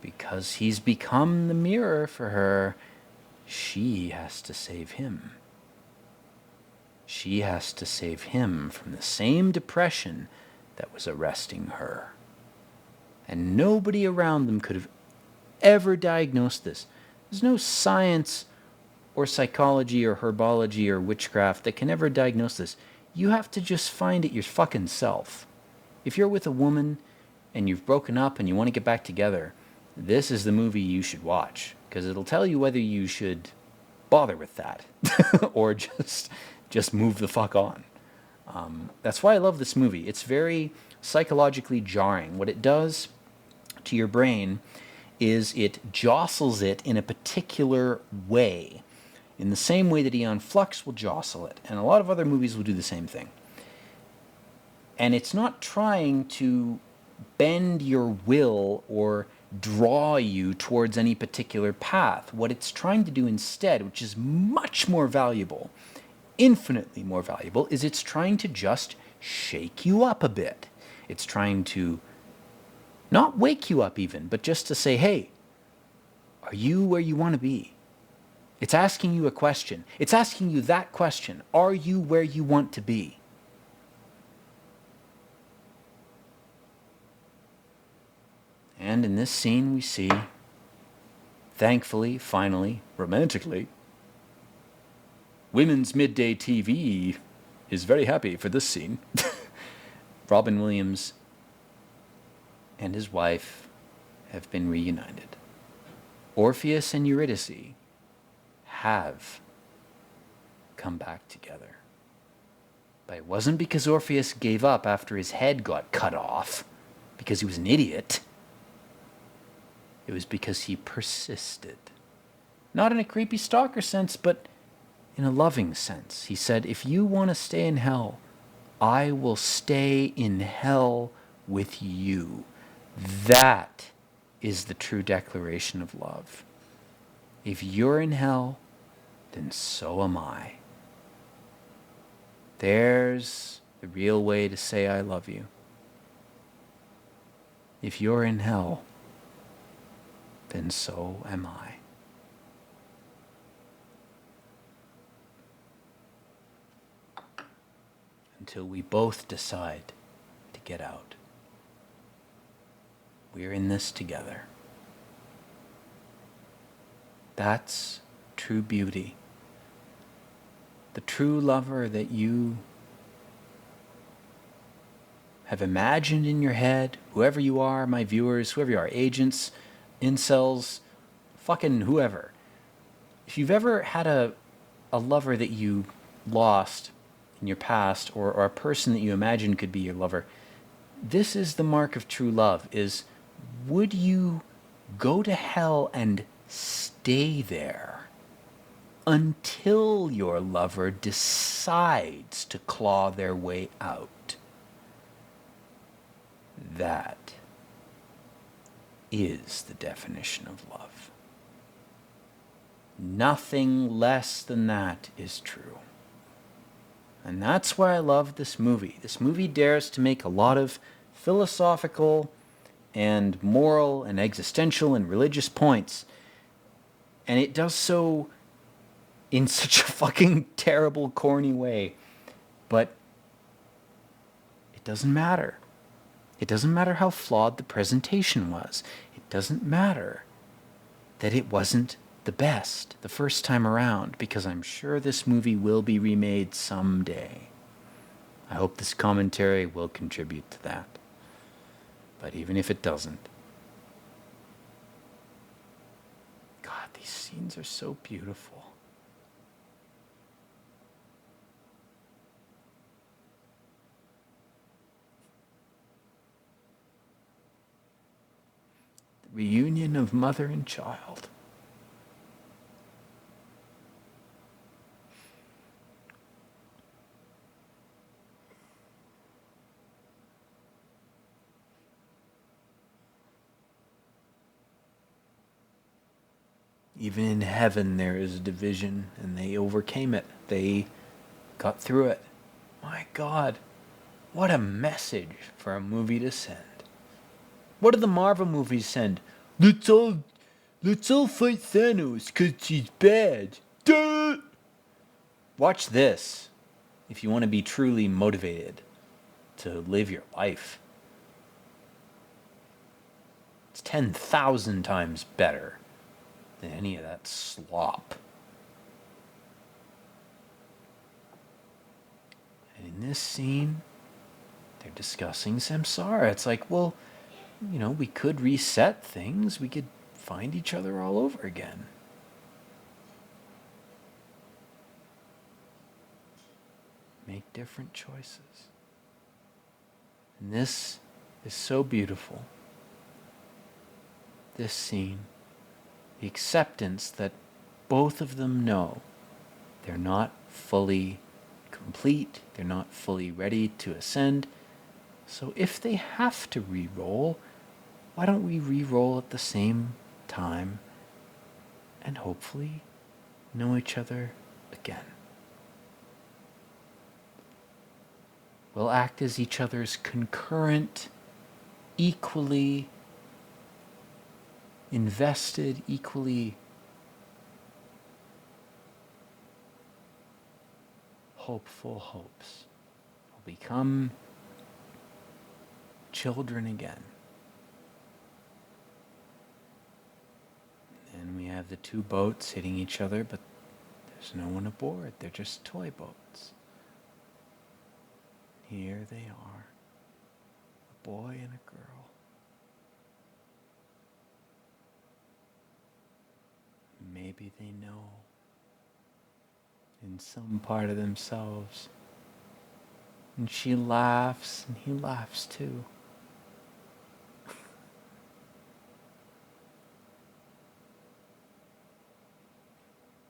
because he's become the mirror for her, she has to save him. She has to save him from the same depression that was arresting her. And nobody around them could have ever diagnosed this. There's no science or psychology or herbology or witchcraft that can ever diagnose this. You have to just find it your fucking self. If you're with a woman and you've broken up and you want to get back together, this is the movie you should watch, because it'll tell you whether you should bother with that or just move the fuck on. That's why I love this movie. It's very psychologically jarring. What it does to your brain is it jostles it in a particular way, in the same way that Aeon Flux will jostle it, and a lot of other movies will do the same thing. And it's not trying to bend your will or draw you towards any particular path. What it's trying to do instead, which is much more valuable, infinitely more valuable, is it's trying to just shake you up a bit. It's trying to not wake you up even, but just to say, hey, are you where you want to be? It's asking you a question. It's asking you that question. Are you where you want to be? And in this scene we see, thankfully, finally, romantically, Women's Midday TV is very happy for this scene. Robin Williams and his wife have been reunited. Orpheus and Eurydice have come back together. But it wasn't because Orpheus gave up after his head got cut off, because he was an idiot. It was because he persisted. Not in a creepy stalker sense, but in a loving sense. He said, if you want to stay in hell, I will stay in hell with you. That is the true declaration of love. If you're in hell, then so am I. There's the real way to say I love you. If you're in hell, then so am I. Until we both decide to get out. We're in this together. That's true beauty. The true lover that you have imagined in your head, whoever you are, my viewers, whoever you are, agents, incels, fucking whoever. If you've ever had a lover that you lost in your past, or a person that you imagine could be your lover, this is the mark of true love, is would you go to hell and stay there until your lover decides to claw their way out? That is the definition of love. Nothing less than that is true. And that's why I love this movie. This movie dares to make a lot of philosophical and moral and existential and religious points. And it does so in such a fucking terrible, corny way. But it doesn't matter. It doesn't matter how flawed the presentation was. It doesn't matter that it wasn't the best the first time around, because I'm sure this movie will be remade someday. I hope this commentary will contribute to that. But even if it doesn't, God, these scenes are so beautiful. The reunion of mother and child. Even in heaven there is a division, and they overcame it. They got through it. My God, what a message for a movie to send. What do the Marvel movies send? Let's all fight Thanos because he's bad. Duh! Watch this if you want to be truly motivated to live your life. It's 10,000 times better than any of that slop. And in this scene, they're discussing samsara. It's like, well, you know, we could reset things. We could find each other all over again. Make different choices. And this is so beautiful. This scene. The acceptance that both of them know they're not fully complete, they're not fully ready to ascend. So if they have to re-roll, why don't we re-roll at the same time and hopefully know each other again? We'll act as each other's concurrent, equally invested, equally hopeful hopes will become children again. And we have the two boats hitting each other, but there's no one aboard. They're just toy boats. Here they are, a boy and a girl. Maybe they know in some part of themselves. And she laughs, and he laughs too.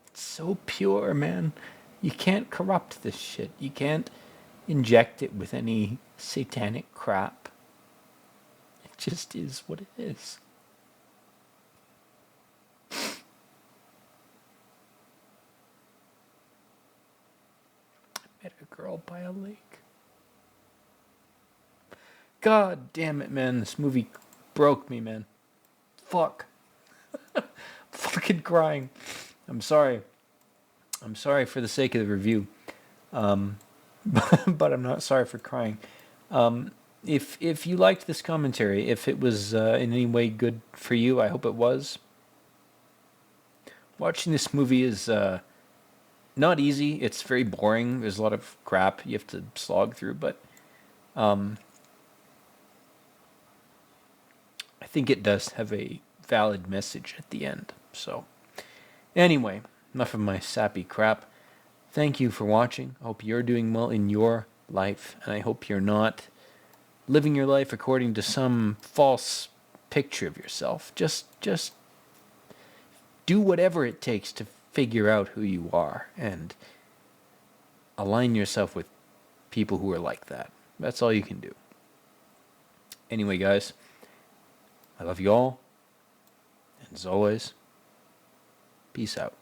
It's so pure, man. You can't corrupt this shit. You can't inject it with any satanic crap. It just is what it is. I met a girl by a lake. God damn it, man. This movie broke me, man. Fuck. Fucking crying. I'm sorry. I'm sorry for the sake of the review. But I'm not sorry for crying. If you liked this commentary, if it was in any way good for you, I hope it was. Watching this movie is not easy. It's very boring. There's a lot of crap you have to slog through, but I think it does have a valid message at the end. So, anyway, enough of my sappy crap. Thank you for watching. I hope you're doing well in your life, and I hope you're not living your life according to some false picture of yourself. Just do whatever it takes to figure out who you are and align yourself with people who are like that. That's all you can do. Anyway, guys, I love you all. And as always, peace out.